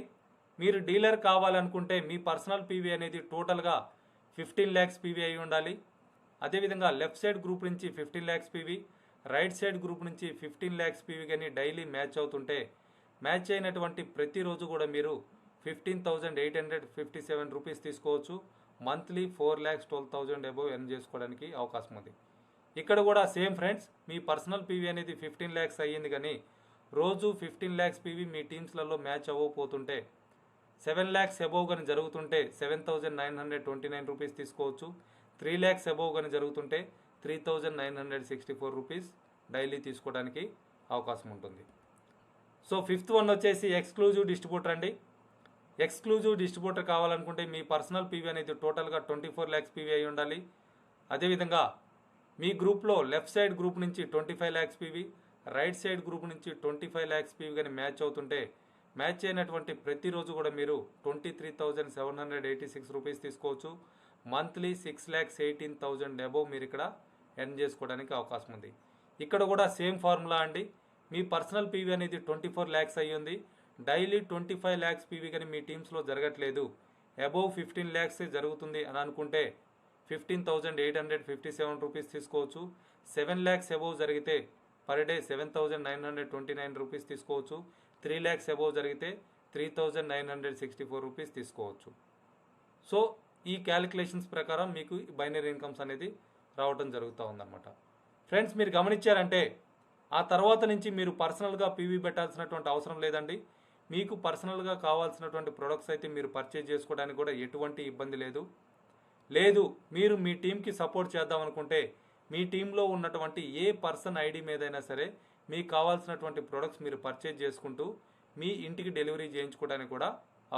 మీరు డీలర్ కావాలనుకుంటే మీ పర్సనల్ పీవీ అనేది టోటల్గా 15 lakhs పీవీ అయి ఉండాలి. అదేవిధంగా లెఫ్ట్ సైడ్ గ్రూప్ నుంచి 15 lakhs PV, right side group నుంచి 15 lakhs పీవీ కానీ డైలీ మ్యాచ్ అవుతుంటే మ్యాచ్ అయినటువంటి ప్రతిరోజు కూడా మీరు 15,857 రూపీస్ తీసుకోవచ్చు. మంత్లీ 4,12,000 అబోవ్ ఎర్న్ చేసుకోవడానికి అవకాశం ఉంది. ఇక్కడ కూడా సేమ్ ఫ్రెండ్స్, మీ పర్సనల్ పీవీ అనేది 15 lakhs అయ్యింది కానీ రోజు 15 lakhs పీవీ మీ టీమ్స్లలో మ్యాచ్ అవ్వకపోతుంటే 7 lakhs అబోవ్ కానీ జరుగుతుంటే 7,929 రూపీస్ తీసుకోవచ్చు. 3 lakhs అబోవ్ కానీ జరుగుతుంటే 3,964 రూపీస్ డైలీ తీసుకోవడానికి అవకాశం ఉంటుంది. సో ఫిఫ్త్ వన్ వచ్చేసి ఎక్స్క్లూజివ్ డిస్ట్రిబ్యూటర్ అండి. ఎక్స్క్లూజివ్ డిస్ట్రిబ్యూటర్ కావాలనుకుంటే మీ పర్సనల్ పీవీ అనేది టోటల్గా 24 lakhs పీవీ అయి ఉండాలి. అదేవిధంగా మీ గ్రూప్లో లెఫ్ట్ సైడ్ గ్రూప్ నుంచి 25 lakhs PV, right side group నుంచి 25 lakhs పీవీ కానీ మ్యాచ్ అవుతుంటే మ్యాచ్ అయినటువంటి ప్రతిరోజు కూడా మీరు 23,786 రూపీస్ తీసుకోవచ్చు. మంత్లీ 6,18,000 అబోవ్ మీరు ఇక్కడ ఎర్న్ చేసుకోవడానికి అవకాశం ఉంది. ఇక్కడ కూడా సేమ్ ఫార్ములా అండి. మీ పర్సనల్ పీవీ అనేది 24 lakhs అయ్యింది, డైలీ 25 lakhs పీవీ కానీ మీ టీమ్స్లో జరగట్లేదు, అబోవ్ 15 lakhs జరుగుతుంది అని అనుకుంటే 15,857 రూపీస్ తీసుకోవచ్చు. 7 lakhs అబోవ్ జరిగితే పర్ డే 7,929 రూపీస్ తీసుకోవచ్చు. 3 lakhs అబోవ్ జరిగితే 3,964 రూపీస్ తీసుకోవచ్చు. సో ఈ క్యాలిక్యులేషన్స్ ప్రకారం మీకు బైనరీ ఇన్కమ్స్ అనేది రావడం జరుగుతూ ఉందన్నమాట. ఫ్రెండ్స్, మీరు గమనించారంటే ఆ తర్వాత నుంచి మీరు పర్సనల్గా పీవీ పెట్టాల్సినటువంటి అవసరం లేదండి. మీకు పర్సనల్గా కావాల్సినటువంటి ప్రొడక్ట్స్ అయితే మీరు పర్చేజ్ చేసుకోవడానికి కూడా ఎటువంటి ఇబ్బంది లేదు. మీరు మీ టీంకి సపోర్ట్ చేద్దాం అనుకుంటే మీ టీంలో ఉన్నటువంటి ఏ పర్సన్ ఐడి మీదైనా సరే మీకు కావాల్సినటువంటి ప్రొడక్ట్స్ మీరు పర్చేజ్ చేసుకుంటూ మీ ఇంటికి డెలివరీ చేయించుకోవడానికి కూడా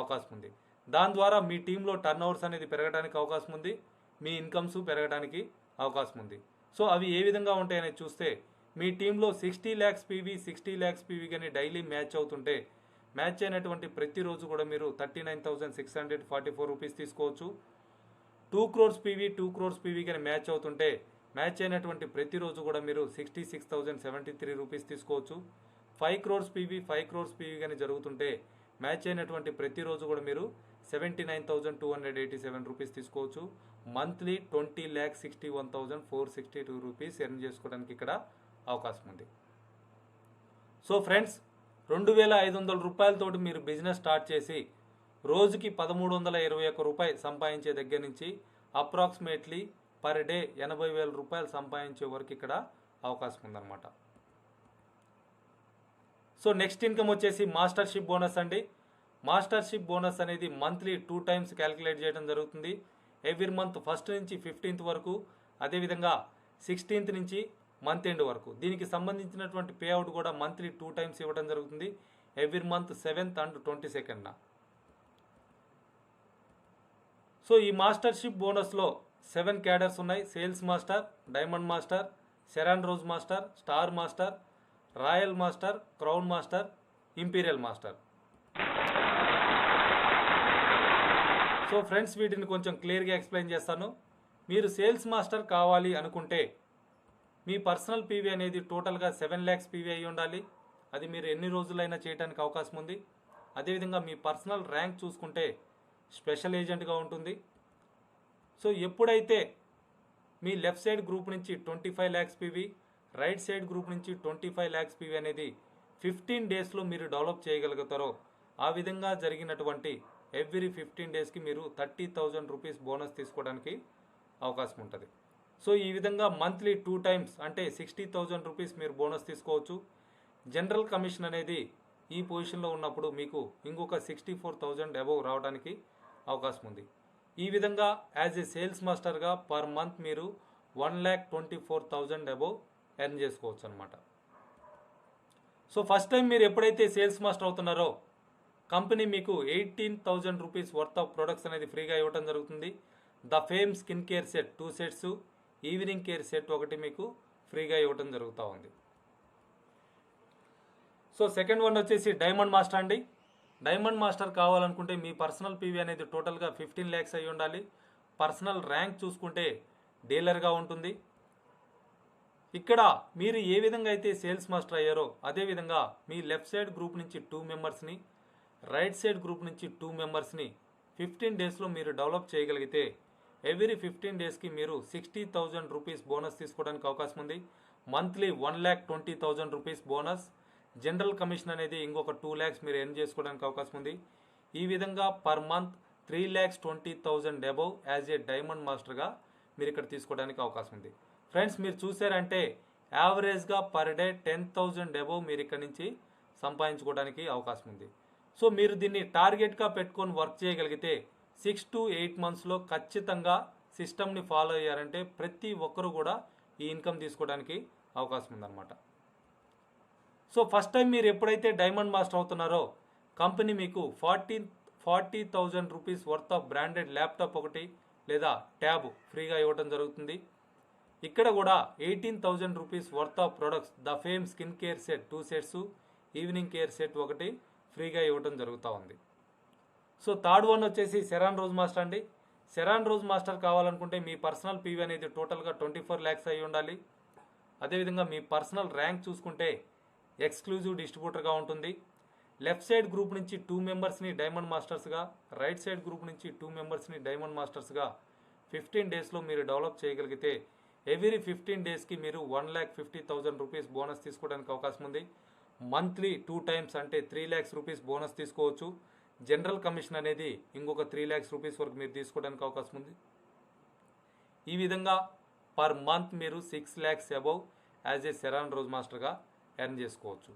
అవకాశం ఉంది. దాని ద్వారా మీ టీంలో టర్న్ ఓవర్స్ అనేది పెరగడానికి అవకాశం ఉంది, మీ ఇన్కమ్స్ పెరగడానికి అవకాశం ఉంది. సో అవి ఏ విధంగా ఉంటాయనేది చూస్తే మీ టీంలో 60 lakhs పీవీ, 60 lakhs పీవీ కానీ డైలీ మ్యాచ్ అవుతుంటే మ్యాచ్ అయినటువంటి ప్రతిరోజు కూడా మీరు 39,644 రూపీస్ తీసుకోవచ్చు. 2 crores పీవీ, 2 crores పీవీ కానీ మ్యాచ్ అవుతుంటే మ్యాచ్ అయినటువంటి ప్రతిరోజు కూడా మీరు 66,073 రూపీస్ తీసుకోవచ్చు. 5 crores పీవీ, 5 crores పీవీ కానీ జరుగుతుంటే మ్యాచ్ అయినటువంటి ప్రతిరోజు కూడా మీరు 79,287 రూపీస్ తీసుకోవచ్చు. మంత్లీ 20,61,462 రూపీస్ ఎర్న్ చేసుకోవడానికి ఇక్కడ అవకాశం ఉంది. సో ఫ్రెండ్స్, 2,500 రూపాయలతోటి మీరు బిజినెస్ స్టార్ట్ చేసి రోజుకి 1,321 రూపాయలు సంపాదించే దగ్గర నుంచి అప్రాక్సిమేట్లీ పర్ డే 80,000 రూపాయలు సంపాదించే వరకు ఇక్కడ అవకాశం ఉందన్నమాట. సో నెక్స్ట్ ఇన్కమ్ వచ్చేసి మాస్టర్షిప్ బోనస్ అండి. మాస్టర్షిప్ బోనస్ అనేది మంత్లీ 2 times క్యాలిక్యులేట్ చేయడం జరుగుతుంది. ఎవ్రీ మంత్ 1st నుంచి 15th వరకు, అదేవిధంగా 16th నుంచి మంత్ ఎండ్ వరకు. దీనికి సంబంధించినటువంటి పే అవుట్ కూడా మంత్లీ 2 times ఇవ్వడం జరుగుతుంది. Every month 7th and 22nd. So ఈ మాస్టర్షిప్ బోనస్లో 7 క్యాడర్స్ ఉన్నాయి. Sales master, diamond master, Sharon rose master, star master, royal master, crown master, imperial master. So friends, వీటిని కొంచెం క్లియర్గా ఎక్స్ప్లెయిన్ చేస్తాను. మీరు సేల్స్ మాస్టర్ కావాలి అనుకుంటే మీ పర్సనల్ పీవీ అనేది టోటల్గా 7 lakhs పీవీ అయి ఉండాలి. అది మీరు ఎన్ని రోజులైనా చేయడానికి అవకాశం ఉంది. అదేవిధంగా మీ పర్సనల్ ర్యాంక్ చూసుకుంటే స్పెషల్ ఏజెంట్గా ఉంటుంది. సో ఎప్పుడైతే మీ లెఫ్ట్ సైడ్ గ్రూప్ నుంచి 25 lakhs PV, right side group నుంచి 25 ల్యాక్స్ పీవీ అనేది 15 డేస్లో మీరు డెవలప్ చేయగలుగుతారో, ఆ విధంగా జరిగినటువంటి ఎవ్రీ 15 డేస్కి మీరు 30,000 రూపీస్ బోనస్ తీసుకోవడానికి అవకాశం ఉంటుంది. సో ఈ విధంగా మంత్లీ 2 టైమ్స్ అంటే 60,000 రూపీస్ మీరు బోనస్ తీసుకోవచ్చు. జనరల్ కమిషన్ అనేది ఈ పొజిషన్లో ఉన్నప్పుడు మీకు ఇంకొక 64,000 అబోవ్ రావడానికి అవకాశం ఉంది. ఈ విధంగా యాజ్ ఏ సేల్స్ మాస్టర్గా పర్ మంత్ మీరు 1,24,000 అబోవ్ ఎర్న్ చేసుకోవచ్చు అనమాట. సో ఫస్ట్ టైం మీరు ఎప్పుడైతే సేల్స్ మాస్టర్ అవుతున్నారో కంపెనీ మీకు 18,000 రూపీస్ వర్త్ ఆఫ్ ప్రొడక్ట్స్ అనేది ఫ్రీగా ఇవ్వడం జరుగుతుంది. The fame skin care set 2 sets, evening care set 1 మీకు ఫ్రీగా ఇవ్వడం జరుగుతూ ఉంది. సో సెకండ్ వన్ వచ్చేసి డైమండ్ మాస్టర్ అండి. డైమండ్ మాస్టర్ కావాలనుకుంటే మీ పర్సనల్ పీవీ అనేది టోటల్గా 15 ల్యాక్స్ అయి ఉండాలి. పర్సనల్ ర్యాంక్ చూసుకుంటే డీలర్గా ఉంటుంది. ఇక్కడ మీరు ఏ విధంగా అయితే సేల్స్ మాస్టర్ అయ్యారో అదేవిధంగా మీ లెఫ్ట్ సైడ్ గ్రూప్ నుంచి 2 మెంబర్స్ని, రైట్ సైడ్ గ్రూప్ నుంచి 2 మెంబర్స్ని 15 డేస్లో మీరు డెవలప్ చేయగలిగితే ఎవ్రీ 15 డేస్కి మీరు 60,000 రూపీస్ బోనస్ తీసుకోవడానికి అవకాశం ఉంది. Monthly 1,20,000 rupees bonus. General commission అనేది ఇంకొక 2 ల్యాక్స్ మీరు ఎర్న్ చేసుకోవడానికి అవకాశం ఉంది. ఈ విధంగా per month 3,20,000 above as a diamond మాస్టర్గా మీరు ఇక్కడ తీసుకోవడానికి అవకాశం ఉంది. ఫ్రెండ్స్ మీరు చూసారంటే యావరేజ్గా పర్ డే 10,000 అబోవ్ మీరు ఇక్కడ నుంచి సంపాదించుకోవడానికి అవకాశం ఉంది. సో మీరు దీన్ని టార్గెట్గా పెట్టుకొని వర్క్ చేయగలిగితే 6 to 8 మంత్స్లో ఖచ్చితంగా సిస్టమ్ని ఫాలో అయ్యారంటే ప్రతి ఒక్కరు కూడా ఈ ఇన్కమ్ తీసుకోవడానికి అవకాశం ఉందన్నమాట. సో ఫస్ట్ టైం మీరు ఎప్పుడైతే డైమండ్ మాస్టర్ అవుతున్నారో కంపెనీ మీకు 40,000 rupees worth of branded laptop 1 లేదా ట్యాబ్ ఫ్రీగా ఇవ్వడం జరుగుతుంది. ఇక్కడ కూడా 18,000 rupees worth of products the fame skin care set 2 sets, evening care set 1 ఫ్రీగా ఇవ్వడం జరుగుతూ ఉంది. సో థర్డ్ వన్ వచ్చేసి సెరాన్ రోజ్ మాస్టర్ అండి. సెరాన్ రోజ్ మాస్టర్ కావాలనుకుంటే మీ పర్సనల్ పీవీ అనేది టోటల్గా 24 ల్యాక్స్ అయి ఉండాలి. అదేవిధంగా మీ పర్సనల్ ర్యాంక్ చూసుకుంటే ఎక్స్క్లూజివ్ డిస్ట్రిబ్యూటర్గా ఉంటుంది. లెఫ్ట్ సైడ్ గ్రూప్ నుంచి 2 మెంబర్స్ని డైమండ్ మాస్టర్స్గా, రైట్ సైడ్ గ్రూప్ నుంచి 2 మెంబర్స్ని డైమండ్ మాస్టర్స్గా 15 డేస్లో మీరు డెవలప్ చేయగలిగితే ఎవ్రీ 15 డేస్కి మీరు 1,50,000 రూపీస్ బోనస్ తీసుకోవడానికి అవకాశం ఉంది. మంత్లీ 2 టైమ్స్ అంటే 3 ల్యాక్స్ రూపీస్ బోనస్ తీసుకోవచ్చు. జనరల్ కమిషన్ అనేది ఇంకొక 3 ల్యాక్స్ రూపీస్ వరకు మీరు తీసుకోవడానికి అవకాశం ఉంది. ఈ విధంగా పర్ మంత్ మీరు 6 lakhs above as a Sharon rose మాస్టర్గా ఎర్న్ చేసుకోవచ్చు.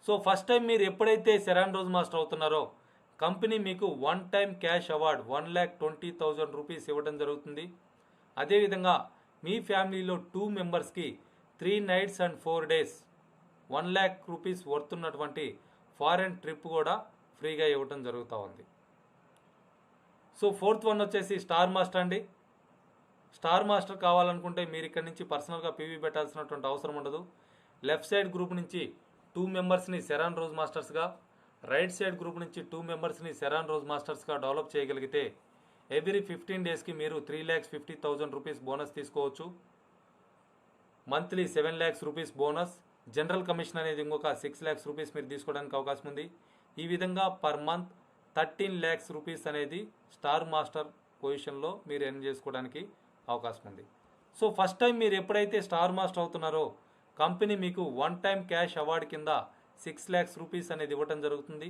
సో ఫస్ట్ టైం మీరు ఎప్పుడైతే సెరాన్ రోజ్ మాస్టర్ అవుతున్నారో కంపెనీ మీకు 1 టైం క్యాష్ అవార్డ్ 1,20,000 రూపీస్ ఇవ్వడం జరుగుతుంది. అదేవిధంగా మీ ఫ్యామిలీలో 2 మెంబర్స్కి 3 nights and 4 days 1 lakh rupees worth ఉన్నటువంటి ఫారెన్ ట్రిప్ కూడా ఫ్రీగా ఇవ్వడం జరుగుతూ ఉంది. సో ఫోర్త్ వన్ వచ్చేసి స్టార్ మాస్టర్ అండి. స్టార్ మాస్టర్ కావాలనుకుంటే మీరు ఇక్కడ నుంచి పర్సనల్గా పీవీ పెట్టాల్సినటువంటి అవసరం ఉండదు. లెఫ్ట్ సైడ్ గ్రూప్ నుంచి 2 మెంబర్స్ని సెరాన్ రోజ్ మాస్టర్స్గా, రైట్ సైడ్ గ్రూప్ నుంచి 2 మెంబర్స్ని సెరాన్ రోజ్ మాస్టర్స్గా డెవలప్ చేయగలిగితే ఎవ్రీ 15 డేస్కి మీరు 3,50,000 రూపీస్ బోనస్ తీసుకోవచ్చు. Monthly 7 lakhs rupees bonus. General commission అనేది ఇంకొక 6 lakhs రూపీస్ మీరు తీసుకోవడానికి అవకాశం ఉంది. ఈ విధంగా పర్ మంత్ 13 lakhs రూపీస్ అనేది స్టార్ మాస్టర్ పొజిషన్లో మీరు ఎర్న్ చేసుకోవడానికి అవకాశం ఉంది. సో ఫస్ట్ టైం మీరు ఎప్పుడైతే స్టార్ మాస్టర్ అవుతున్నారో కంపెనీ మీకు 1 టైం క్యాష్ అవార్డు కింద 6 lakhs రూపీస్ అనేది ఇవ్వడం జరుగుతుంది.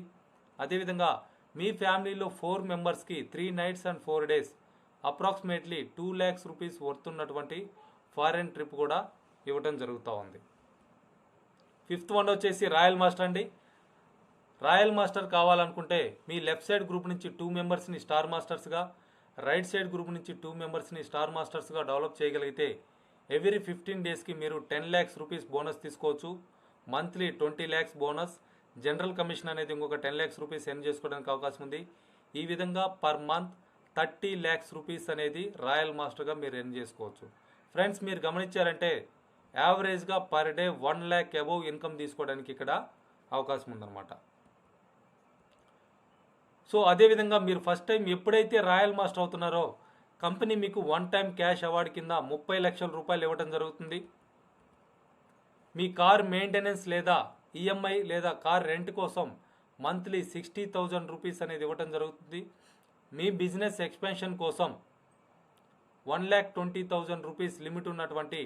అదేవిధంగా మీ ఫ్యామిలీలో 4 మెంబర్స్కి 3 nights and 4 days approximately 2 lakhs rupees worth ఉన్నటువంటి ఫారెన్ ట్రిప్ కూడా ఇవ్వడం జరుగుతూ ఉంది. ఫిఫ్త్ వన్ వచ్చేసి రాయల్ మాస్టర్ అండి. రాయల్ మాస్టర్ కావాలనుకుంటే మీ లెఫ్ట్ సైడ్ గ్రూప్ నుంచి 2 మెంబర్స్ని స్టార్ మాస్టర్స్గా, రైట్ సైడ్ గ్రూప్ నుంచి 2 మెంబర్స్ని స్టార్ మాస్టర్స్గా డెవలప్ చేయగలిగితే ఎవ్రీ 15 డేస్కి మీరు 10 lakhs రూపీస్ బోనస్ తీసుకోవచ్చు. Monthly 20 lakhs bonus. General commission అనేది ఇంకొక 10 lakhs రూపీస్ ఎర్న్ చేసుకోవడానికి అవకాశం ఉంది. ఈ విధంగా పర్ మంత్ 30 lakhs రూపీస్ అనేది రాయల్ మాస్టర్గా మీరు ఎర్న్ చేసుకోవచ్చు. ఫ్రెండ్స్ మీరు గమనించారంటే యావరేజ్గా per day 1 lakh above income తీసుకోవడానికి ఇక్కడ అవకాశం ఉందన్నమాట. సో అదేవిధంగా మీరు ఫస్ట్ టైం ఎప్పుడైతే రాయల్ మాస్టర్ అవుతున్నారో కంపెనీ మీకు 1 టైం క్యాష్ అవార్డు కింద 30 లక్షల రూపాయలు ఇవ్వడం జరుగుతుంది. మీ కార్ మెయింటెనెన్స్ లేదా ఈఎంఐ లేదా కార్ రెంట్ కోసం మంత్లీ 60,000 రూపీస్ అనేది ఇవ్వటం జరుగుతుంది. మీ బిజినెస్ ఎక్స్పెన్షన్ కోసం 1,20,000 రూపీస్ లిమిట్ ఉన్నటువంటి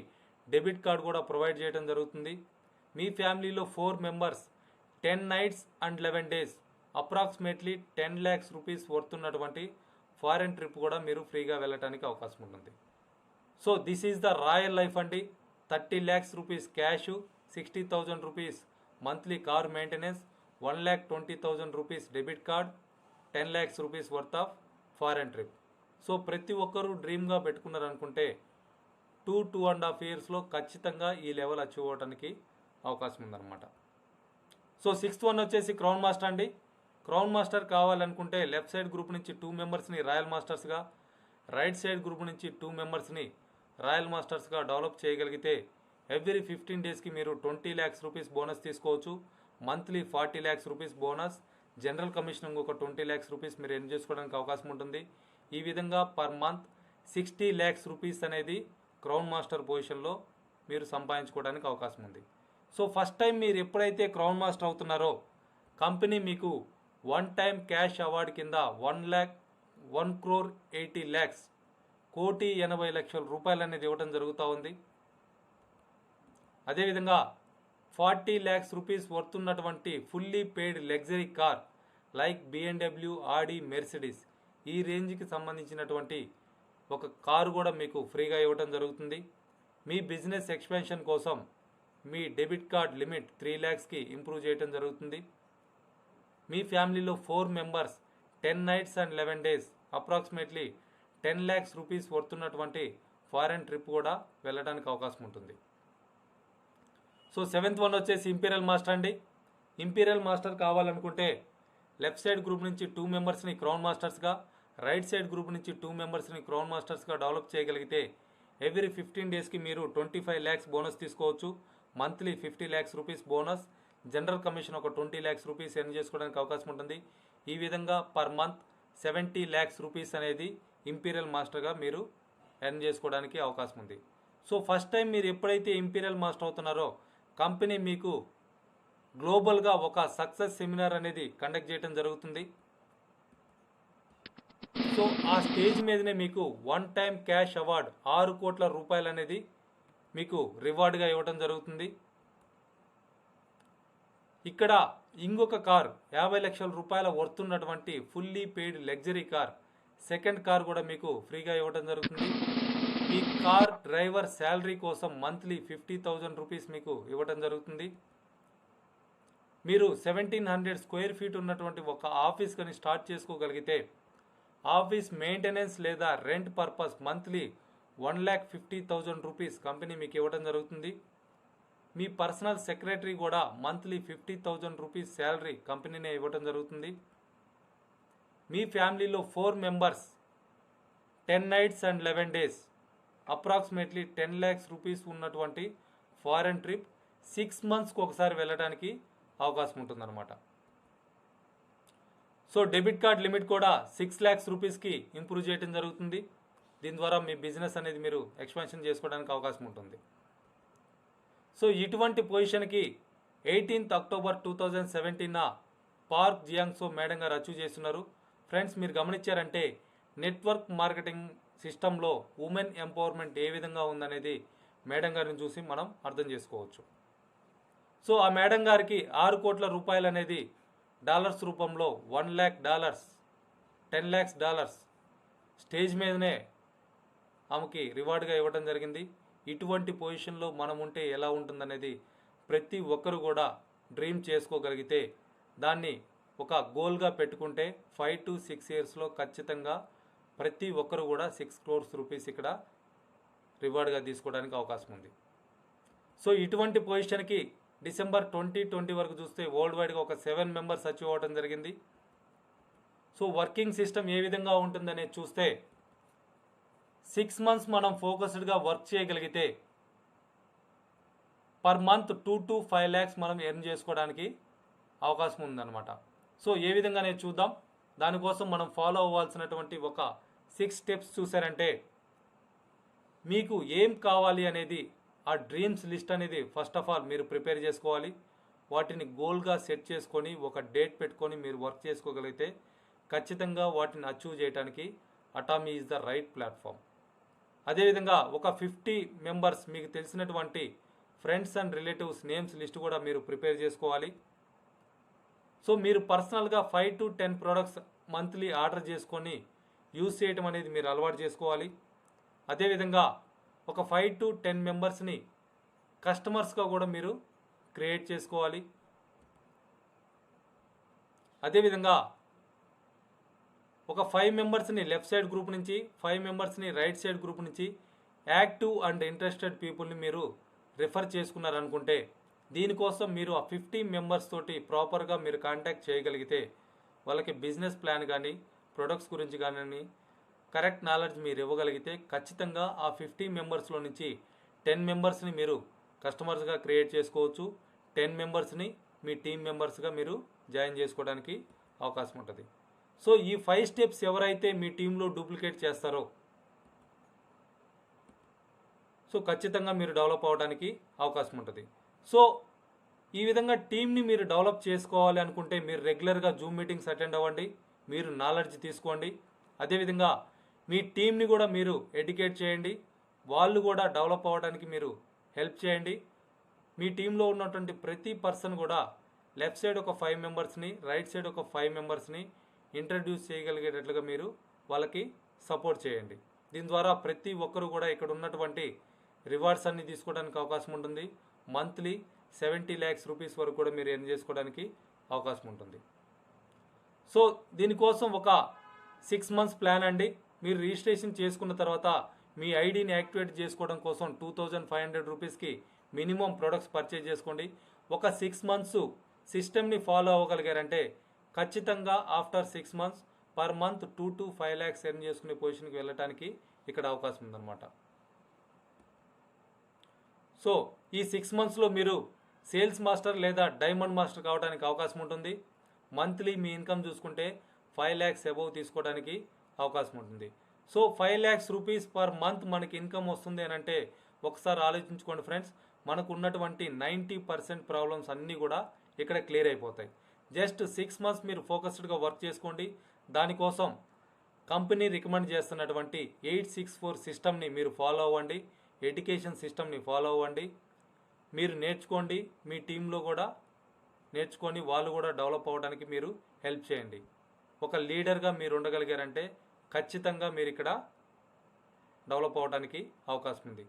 డెబిట్ కార్డ్ కూడా ప్రొవైడ్ చేయడం జరుగుతుంది. మీ ఫ్యామిలీలో 4 members 10 nights and 11 days approximately 10 lakhs rupees worth ఉన్నటువంటి ఫారెన్ ట్రిప్ కూడా మీరు ఫ్రీగా వెళ్ళడానికి అవకాశం ఉంటుంది. So this is the royal life అండి. 30 lakhs rupees cash, 60,000 rupees monthly car maintenance, 1,20,000 rupees debit card, 10 lakhs rupees worth of foreign trip. So ప్రతి ఒక్కరూ డ్రీమ్గా పెట్టుకున్నారనుకుంటే 2.5 yearsలో ఖచ్చితంగా ఈ లెవెల్ అచీవ్ అవ్వడానికి అవకాశం ఉందన్నమాట. సో 6th వన్ వచ్చేసి క్రౌన్ మాస్టర్ అండి. క్రౌన్ మాస్టర్ కావాలనుకుంటే లెఫ్ట్ సైడ్ గ్రూప్ నుంచి 2 మెంబర్స్ని రాయల్ మాస్టర్స్గా, రైట్ సైడ్ గ్రూప్ నుంచి 2 మెంబర్స్ని రాయల్ మాస్టర్స్గా డెవలప్ చేయగలిగితే ఎవ్రీ 15 డేస్కి మీరు 20 lakhs రూపీస్ బోనస్ తీసుకోవచ్చు. Monthly 40 lakhs rupees bonus, general commission ఒక 20 lakhs రూపీస్ మీరు ఎర్న్ చేసుకోవడానికి అవకాశం ఉంటుంది. ఈ విధంగా పర్ మంత్ 60 lakhs రూపీస్ అనేది క్రౌన్ మాస్టర్ పొజిషన్లో మీరు సంపాదించుకోవడానికి అవకాశం ఉంది. సో ఫస్ట్ టైం మీరు ఎప్పుడైతే క్రౌన్ మాస్టర్ అవుతున్నారో కంపెనీ మీకు 1 time క్యాష్ అవార్డు కింద 1,80,00,000 1,80,00,000 అనేది ఇవ్వడం జరుగుతూ ఉంది. అదేవిధంగా 40 lakhs రూపీస్ వర్త్ ఉన్నటువంటి fully paid luxury car like BMW, ఆడి, మెర్సిడీస్ ఈ రేంజ్కి సంబంధించినటువంటి ఒక కారు కూడా మీకు ఫ్రీగా ఇవ్వడం జరుగుతుంది. మీ బిజినెస్ ఎక్స్పెన్షన్ కోసం మీ డెబిట్ కార్డ్ లిమిట్ 3 lakhsకి ఇంప్రూవ్ చేయడం జరుగుతుంది. మీ ఫ్యామిలీలో 4 members 10 nights and 11 days approximately 10 lakhs rupees worth ఉన్నటువంటి ఫారెన్ ట్రిప్ కూడా వెళ్ళడానికి అవకాశం ఉంటుంది. సో 7th వన్ వచ్చేసి ఇంపీరియల్ మాస్టర్ అండి. ఇంపీరియల్ మాస్టర్ కావాలనుకుంటే లెఫ్ట్ సైడ్ గ్రూప్ నుంచి 2 మెంబర్స్ని క్రౌన్ మాస్టర్స్గా, రైట్ సైడ్ గ్రూప్ నుంచి 2 మెంబర్స్ని క్రౌన్ మాస్టర్స్గా డెవలప్ చేయగలిగితే ఎవ్రీ 15 డేస్కి మీరు 25 lakhs బోనస్ తీసుకోవచ్చు. Monthly 50 lakhs rupees bonus, general commission ఒక 20 lakhs రూపీస్ ఎర్న్ చేసుకోవడానికి అవకాశం ఉంటుంది. ఈ విధంగా పర్ మంత్ 70 lakhs రూపీస్ అనేది ఇంపీరియల్ మాస్టర్గా మీరు ఎర్న్ చేసుకోవడానికి అవకాశం ఉంది. సో ఫస్ట్ టైం మీరు ఎప్పుడైతే ఇంపీరియల్ మాస్టర్ అవుతున్నారో కంపెనీ మీకు గ్లోబల్గా ఒక సక్సెస్ సెమినార్ అనేది కండక్ట్ చేయడం జరుగుతుంది. సో ఆ స్టేజ్ మీదనే మీకు 1 time క్యాష్ అవార్డ్ 6 కోట్ల రూపాయలు అనేది మీకు రివార్డ్గా ఇవ్వడం జరుగుతుంది. ఇక్కడ ఇంకొక కార్ 50 లక్షల రూపాయల వర్త్ ఉన్నటువంటి fully paid luxury car, second car కూడా మీకు ఫ్రీగా ఇవ్వడం జరుగుతుంది. ఈ కార్ డ్రైవర్ శాలరీ కోసం మంత్లీ 50,000 రూపీస్ మీకు ఇవ్వడం జరుగుతుంది. మీరు 1,700 square feet ఉన్నటువంటి ఒక ఆఫీస్ కానీ స్టార్ట్ చేసుకోగలిగితే ఆఫీస్ మెయింటెనెన్స్ లేదా rent purpose monthly 1,50,000 rupees company మీకు ఇవ్వడం జరుగుతుంది. మీ పర్సనల్ సెక్రటరీ కూడా మంత్లీ 50,000 రూపీస్ శాలరీ కంపెనీనే ఇవ్వడం జరుగుతుంది. మీ ఫ్యామిలీలో 4 members 10 nights and 11 days approximately 10 lakhs rupees ఉన్నటువంటి ఫారెన్ ట్రిప్ 6 monthsకి ఒకసారి వెళ్ళడానికి అవకాశం ఉంటుందన్నమాట. సో డెబిట్ కార్డ్ లిమిట్ కూడా 6 lakhs రూపీస్కి ఇంప్రూవ్ చేయడం జరుగుతుంది. దీని ద్వారా మీ బిజినెస్ అనేది మీరు ఎక్స్పాన్షన్ చేసుకోవడానికి అవకాశం ఉంటుంది. సో ఇటువంటి పొజిషన్కి 18th October 2017 పార్క్ జియాంగ్సో మేడం గారు అచీవ్ చేస్తున్నారు. ఫ్రెండ్స్ మీరు గమనించారంటే నెట్వర్క్ మార్కెటింగ్ సిస్టంలో ఉమెన్ ఎంపవర్మెంట్ ఏ విధంగా ఉందనేది మేడం గారిని చూసి మనం అర్థం చేసుకోవచ్చు. సో ఆ మేడం గారికి 6 కోట్ల రూపాయలు అనేది డాలర్స్ రూపంలో $1 lakh, $10 lakhs స్టేజ్ మీదనే ఆమెకి రివార్డ్గా ఇవ్వడం జరిగింది. ఇటువంటి పొజిషన్లో మనం ఉంటే ఎలా ఉంటుందనేది ప్రతి ఒక్కరు కూడా డ్రీమ్ చేసుకోగలిగితే దాన్ని ఒక గోల్గా పెట్టుకుంటే 5 to 6 yearsలో ఖచ్చితంగా ప్రతి ఒక్కరు కూడా 6 crores రూపీస్ ఇక్కడ రివార్డ్గా తీసుకోవడానికి అవకాశం ఉంది. సో ఇటువంటి పొజిషన్కి December 2020 వరకు చూస్తే వరల్డ్ వైడ్గా ఒక 7 members అచీవ్ అవ్వడం జరిగింది. సో వర్కింగ్ సిస్టమ్ ఏ విధంగా ఉంటుందనేది చూస్తే 6 months మనం ఫోకస్డ్గా వర్క్ చేయగలిగితే పర్ మంత్ 2 to 5 lakhs మనం ఎర్న్ చేసుకోవడానికి అవకాశం ఉందన్నమాట. సో ఏ విధంగా నేను చూద్దాం. దానికోసం మనం ఫాలో అవ్వాల్సినటువంటి ఒక 6 steps చూసారంటే మీకు ఏం కావాలి అనేది ఆ డ్రీమ్స్ లిస్ట్ అనేది ఫస్ట్ ఆఫ్ ఆల్ మీరు ప్రిపేర్ చేసుకోవాలి. వాటిని గోల్గా సెట్ చేసుకొని ఒక డేట్ పెట్టుకొని మీరు వర్క్ చేసుకోగలిగితే ఖచ్చితంగా వాటిని అచీవ్ చేయడానికి Atomy is the right platform. అదేవిధంగా ఒక 50 మెంబర్స్ మీకు తెలిసినటువంటి friends and relatives names list కూడా మీరు ప్రిపేర్ చేసుకోవాలి. సో మీరు పర్సనల్గా 5 to 10 ప్రోడక్ట్స్ మంత్లీ ఆర్డర్ చేసుకొని యూజ్ చేయటం అనేది మీరు అలవాటు చేసుకోవాలి. అదేవిధంగా ఒక 5 to 10 మెంబర్స్ని కస్టమర్స్గా కూడా మీరు క్రియేట్ చేసుకోవాలి. అదేవిధంగా ఒక 5 మెంబర్స్ని లెఫ్ట్ సైడ్ గ్రూప్ నుంచి 5 మెంబర్స్ని రైట్ సైడ్ గ్రూప్ నుంచి యాక్టివ్ అండ్ ఇంట్రెస్టెడ్ పీపుల్ని మీరు రిఫర్ చేసుకున్నారనుకుంటే దీనికోసం మీరు ఆ 50 మెంబర్స్ తోటి ప్రాపర్గా మీరు కాంటాక్ట్ చేయగలిగితే వాళ్ళకి బిజినెస్ ప్లాన్ కానీ ప్రొడక్ట్స్ గురించి కానీ కరెక్ట్ నాలెడ్జ్ మీరు ఇవ్వగలిగితే ఖచ్చితంగా ఆ 50 మెంబర్స్లో నుంచి 10 మెంబర్స్ని మీరు కస్టమర్స్గా క్రియేట్ చేసుకోవచ్చు. 10 మెంబర్స్ని మీ టీమ్ మెంబర్స్గా మీరు జాయిన్ చేసుకోవడానికి అవకాశం ఉంటుంది. సో ఈ 5 స్టెప్స్ ఎవరైతే మీ టీంలో డూప్లికేట్ చేస్తారో సో ఖచ్చితంగా మీరు డెవలప్ అవ్వడానికి అవకాశం ఉంటుంది. సో ఈ విధంగా టీంని మీరు డెవలప్ చేసుకోవాలి అనుకుంటే మీరు రెగ్యులర్గా జూమ్ మీటింగ్స్ అటెండ్ అవ్వండి, మీరు నాలెడ్జ్ తీసుకోండి. అదేవిధంగా మీ టీంని కూడా మీరు ఎడ్యుకేట్ చేయండి, వాళ్ళు కూడా డెవలప్ అవ్వడానికి మీరు హెల్ప్ చేయండి. మీ టీంలో ఉన్నటువంటి ప్రతి పర్సన్ కూడా లెఫ్ట్ సైడ్ ఒక 5 మెంబర్స్ని రైట్ సైడ్ ఒక 5 మెంబర్స్ని ఇంట్రడ్యూస్ చేయగలిగేటట్లుగా మీరు వాళ్ళకి సపోర్ట్ చేయండి. దీని ద్వారా ప్రతి ఒక్కరు కూడా ఇక్కడ ఉన్నటువంటి రివార్డ్స్ అన్ని తీసుకోవడానికి అవకాశం ఉంటుంది. మంత్లీ 70 lakhs రూపీస్ వరకు కూడా మీరు ఎర్న్ చేసుకోవడానికి అవకాశం ఉంటుంది. సో దీనికోసం ఒక 6 months ప్లాన్ అండి. మీరు రిజిస్ట్రేషన్ చేసుకున్న తర్వాత మీ ఐడిని యాక్టివేట్ చేసుకోవడం కోసం 2500 రూపీస్కి మినిమం ప్రొడక్ట్స్ పర్చేజ్ చేసుకోండి. ఒక 6 months సిస్టమ్ని ఫాలో అవ్వగలిగారంటే ఖచ్చితంగా after 6 months per month 2 to 5 lakhs earn చేసుకునే పొజిషన్కి వెళ్ళడానికి ఇక్కడ అవకాశం ఉందన్నమాట. సో ఈ 6 monthsలో మీరు సేల్స్ మాస్టర్ లేదా డైమండ్ మాస్టర్ కావడానికి అవకాశం ఉంటుంది. మంత్లీ మీ ఇన్కమ్ చూసుకుంటే 5 lakhs అబౌవ్ తీసుకోవడానికి అవకాశం ఉంటుంది. So 5 lakhs rupees per month మనకి ఇన్కమ్ వస్తుంది అని అంటే ఒకసారి ఆలోచించుకోండి ఫ్రెండ్స్, మనకు ఉన్నటువంటి 90% ప్రాబ్లమ్స్ అన్నీ కూడా ఇక్కడ క్లియర్ అయిపోతాయి. జస్ట్ 6 months మీరు ఫోకస్డ్గా వర్క్ చేసుకోండి. దానికోసం కంపెనీ రికమెండ్ చేస్తున్నటువంటి 864 సిస్టమ్ని మీరు ఫాలో అవ్వండి, ఎడ్యుకేషన్ సిస్టమ్ని ఫాలో అవ్వండి, మీరు నేర్చుకోండి, మీ టీంలో కూడా నేర్చుకొని వాళ్ళు కూడా డెవలప్ అవ్వడానికి మీరు హెల్ప్ చేయండి. ఒక లీడర్గా మీరు ఉండగలిగారంటే ఖచ్చితంగా మీరు ఇక్కడ డెవలప్ అవ్వడానికి అవకాశం ఉంది.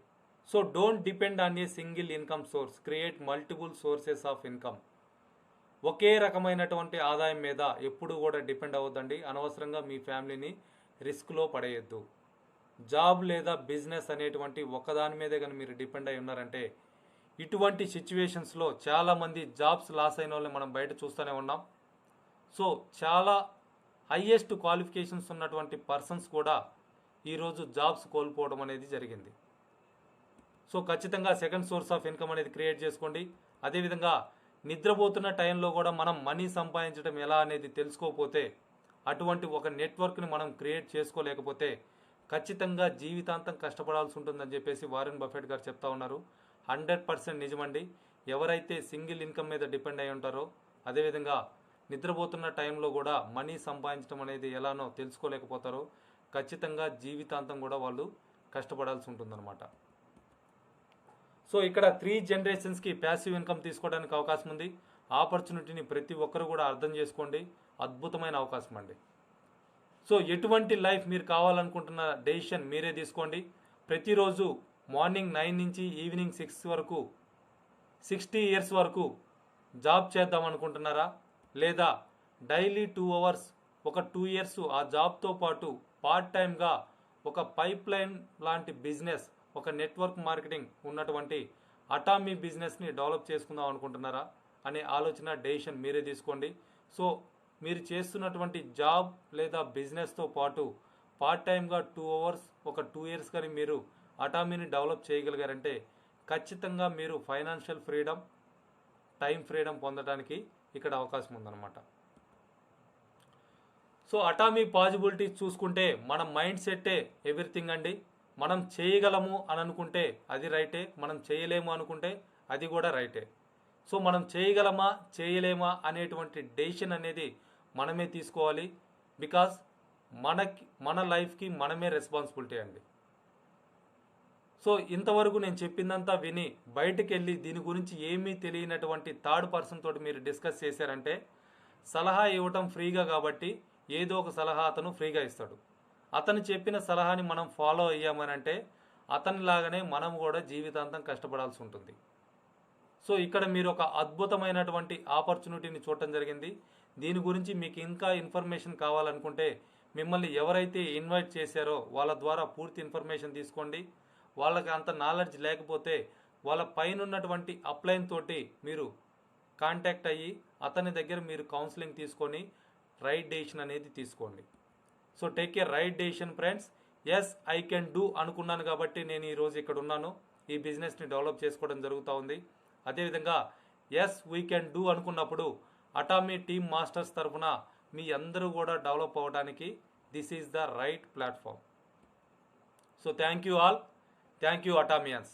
So don't depend on a single income source, create multiple sources of income. ఒకే రకమైనటువంటి ఆదాయం మీద ఎప్పుడు కూడా డిపెండ్ అవ్వద్దండి. అనవసరంగా మీ ఫ్యామిలీని రిస్క్లో పడేయద్దు. జాబ్ లేదా బిజినెస్ అనేటువంటి ఒక్కదాని మీదే కానీ మీరు డిపెండ్ అయి ఉన్నారంటే ఇటువంటి సిచ్యువేషన్స్లో చాలామంది జాబ్స్ లాస్ అయిన వాళ్ళని మనం బయట చూస్తూనే ఉన్నాం. సో చాలా హయ్యెస్ట్ క్వాలిఫికేషన్స్ ఉన్నటువంటి పర్సన్స్ కూడా ఈరోజు జాబ్స్ కోల్పోవడం అనేది జరిగింది. సో ఖచ్చితంగా సెకండ్ సోర్స్ ఆఫ్ ఇన్కమ్ అనేది క్రియేట్ చేసుకోండి. అదేవిధంగా నిద్రపోతున్న టైంలో కూడా మనం మనీ సంపాదించడం ఎలా అనేది తెలుసుకోకపోతే, అటువంటి ఒక నెట్వర్క్ని మనం క్రియేట్ చేసుకోలేకపోతే ఖచ్చితంగా జీవితాంతం కష్టపడాల్సి ఉంటుందని చెప్పేసి వారెన్ బఫెట్ గారు చెప్తా ఉన్నారు. 100% నిజమండి. ఎవరైతే సింగిల్ ఇన్కమ్ మీద డిపెండ్ అయి ఉంటారో, అదేవిధంగా నిద్రపోతున్న టైంలో కూడా మనీ సంపాదించడం అనేది ఎలానో తెలుసుకోలేకపోతారో ఖచ్చితంగా జీవితాంతం కూడా వాళ్ళు కష్టపడాల్సి ఉంటుందన్నమాట. సో ఇక్కడ 3 generations ప్యాసివ్ ఇన్కమ్ తీసుకోవడానికి అవకాశం ఉంది. ఆపర్చునిటీని ప్రతి ఒక్కరు కూడా అర్థం చేసుకోండి. అద్భుతమైన అవకాశం అండి. సో ఎటువంటి లైఫ్ మీరు కావాలనుకుంటున్న డెసిషన్ మీరే తీసుకోండి. ప్రతిరోజు మార్నింగ్ 9 నుంచి ఈవినింగ్ 6 వరకు 60 years వరకు జాబ్ చేద్దాం అనుకుంటున్నారా? లేదా డైలీ 2 hours ఒక 2 years ఆ జాబ్తో పాటు పార్ట్ టైమ్గా ఒక పైప్ లైన్ లాంటి బిజినెస్, ఒక నెట్వర్క్ మార్కెటింగ్ ఉన్నటువంటి అటామీ బిజినెస్ని డెవలప్ చేసుకుందాం అనుకుంటున్నారా అనే ఆలోచన డెసిషన్ మీరే తీసుకోండి. సో మీరు చేస్తున్నటువంటి జాబ్ లేదా బిజినెస్తో పాటు పార్ట్ టైమ్గా 2 hours ఒక 2 years కానీ మీరు అటామీని డెవలప్ చేయగలిగారంటే ఖచ్చితంగా మీరు ఫైనాన్షియల్ ఫ్రీడమ్, టైం ఫ్రీడమ్ పొందడానికి ఇక్కడ అవకాశం ఉందన్నమాట. సో అటామీ పాజిబిలిటీస్ చూసుకుంటే మన మైండ్ సెట్టే ఎవ్రీథింగ్ అండి. మనం చేయగలము అని అనుకుంటే అది రైటే, మనం చేయలేము అనుకుంటే అది కూడా రైటే. సో మనం చేయగలమా చేయలేమా అనేటువంటి డెసిషన్ అనేది మనమే తీసుకోవాలి. బికాజ్ మన లైఫ్కి మనమే రెస్పాన్సిబిలిటీ అండి. సో ఇంతవరకు నేను చెప్పిందంతా విని బయటకు వెళ్ళి దీని గురించి ఏమీ తెలియనటువంటి థర్డ్ పర్సన్ తోటి మీరు డిస్కస్ చేశారంటే, సలహా ఇవ్వటం ఫ్రీగా కాబట్టి ఏదో ఒక సలహా అతను ఫ్రీగా ఇస్తాడు. అతను చెప్పిన సలహాని మనం ఫాలో అయ్యామనంటే అతనిలాగానే మనం కూడా జీవితాంతం కష్టపడాల్సి ఉంటుంది. సో ఇక్కడ మీరు ఒక అద్భుతమైనటువంటి ఆపర్చునిటీని చూడటం జరిగింది. దీని గురించి మీకు ఇంకా ఇన్ఫర్మేషన్ కావాలనుకుంటే మిమ్మల్ని ఎవరైతే ఇన్వైట్ చేశారో వాళ్ళ ద్వారా పూర్తి ఇన్ఫర్మేషన్ తీసుకోండి. వాళ్ళకి అంత నాలెడ్జ్ లేకపోతే వాళ్ళ పైన ఉన్నటువంటి అప్లైన్ తోటి మీరు కాంటాక్ట్ అయ్యి అతని దగ్గర మీరు కౌన్సిలింగ్ తీసుకొని రైట్ డెసిషన్ అనేది తీసుకోండి. So take a right decision friends. Yes I can do అనుకున్నాను కాబట్టి నేను ఈరోజు ఇక్కడ ఉన్నాను, ఈ బిజినెస్ని డెవలప్ చేసుకోవడం జరుగుతూ ఉంది. అదేవిధంగా ఎస్ వీ కెన్ డూ అనుకున్నప్పుడు అటామీ టీమ్ మాస్టర్స్ తరఫున మీ అందరూ కూడా డెవలప్ అవ్వడానికి this is the right platform. So thank you all. Thank you అటామియన్స్.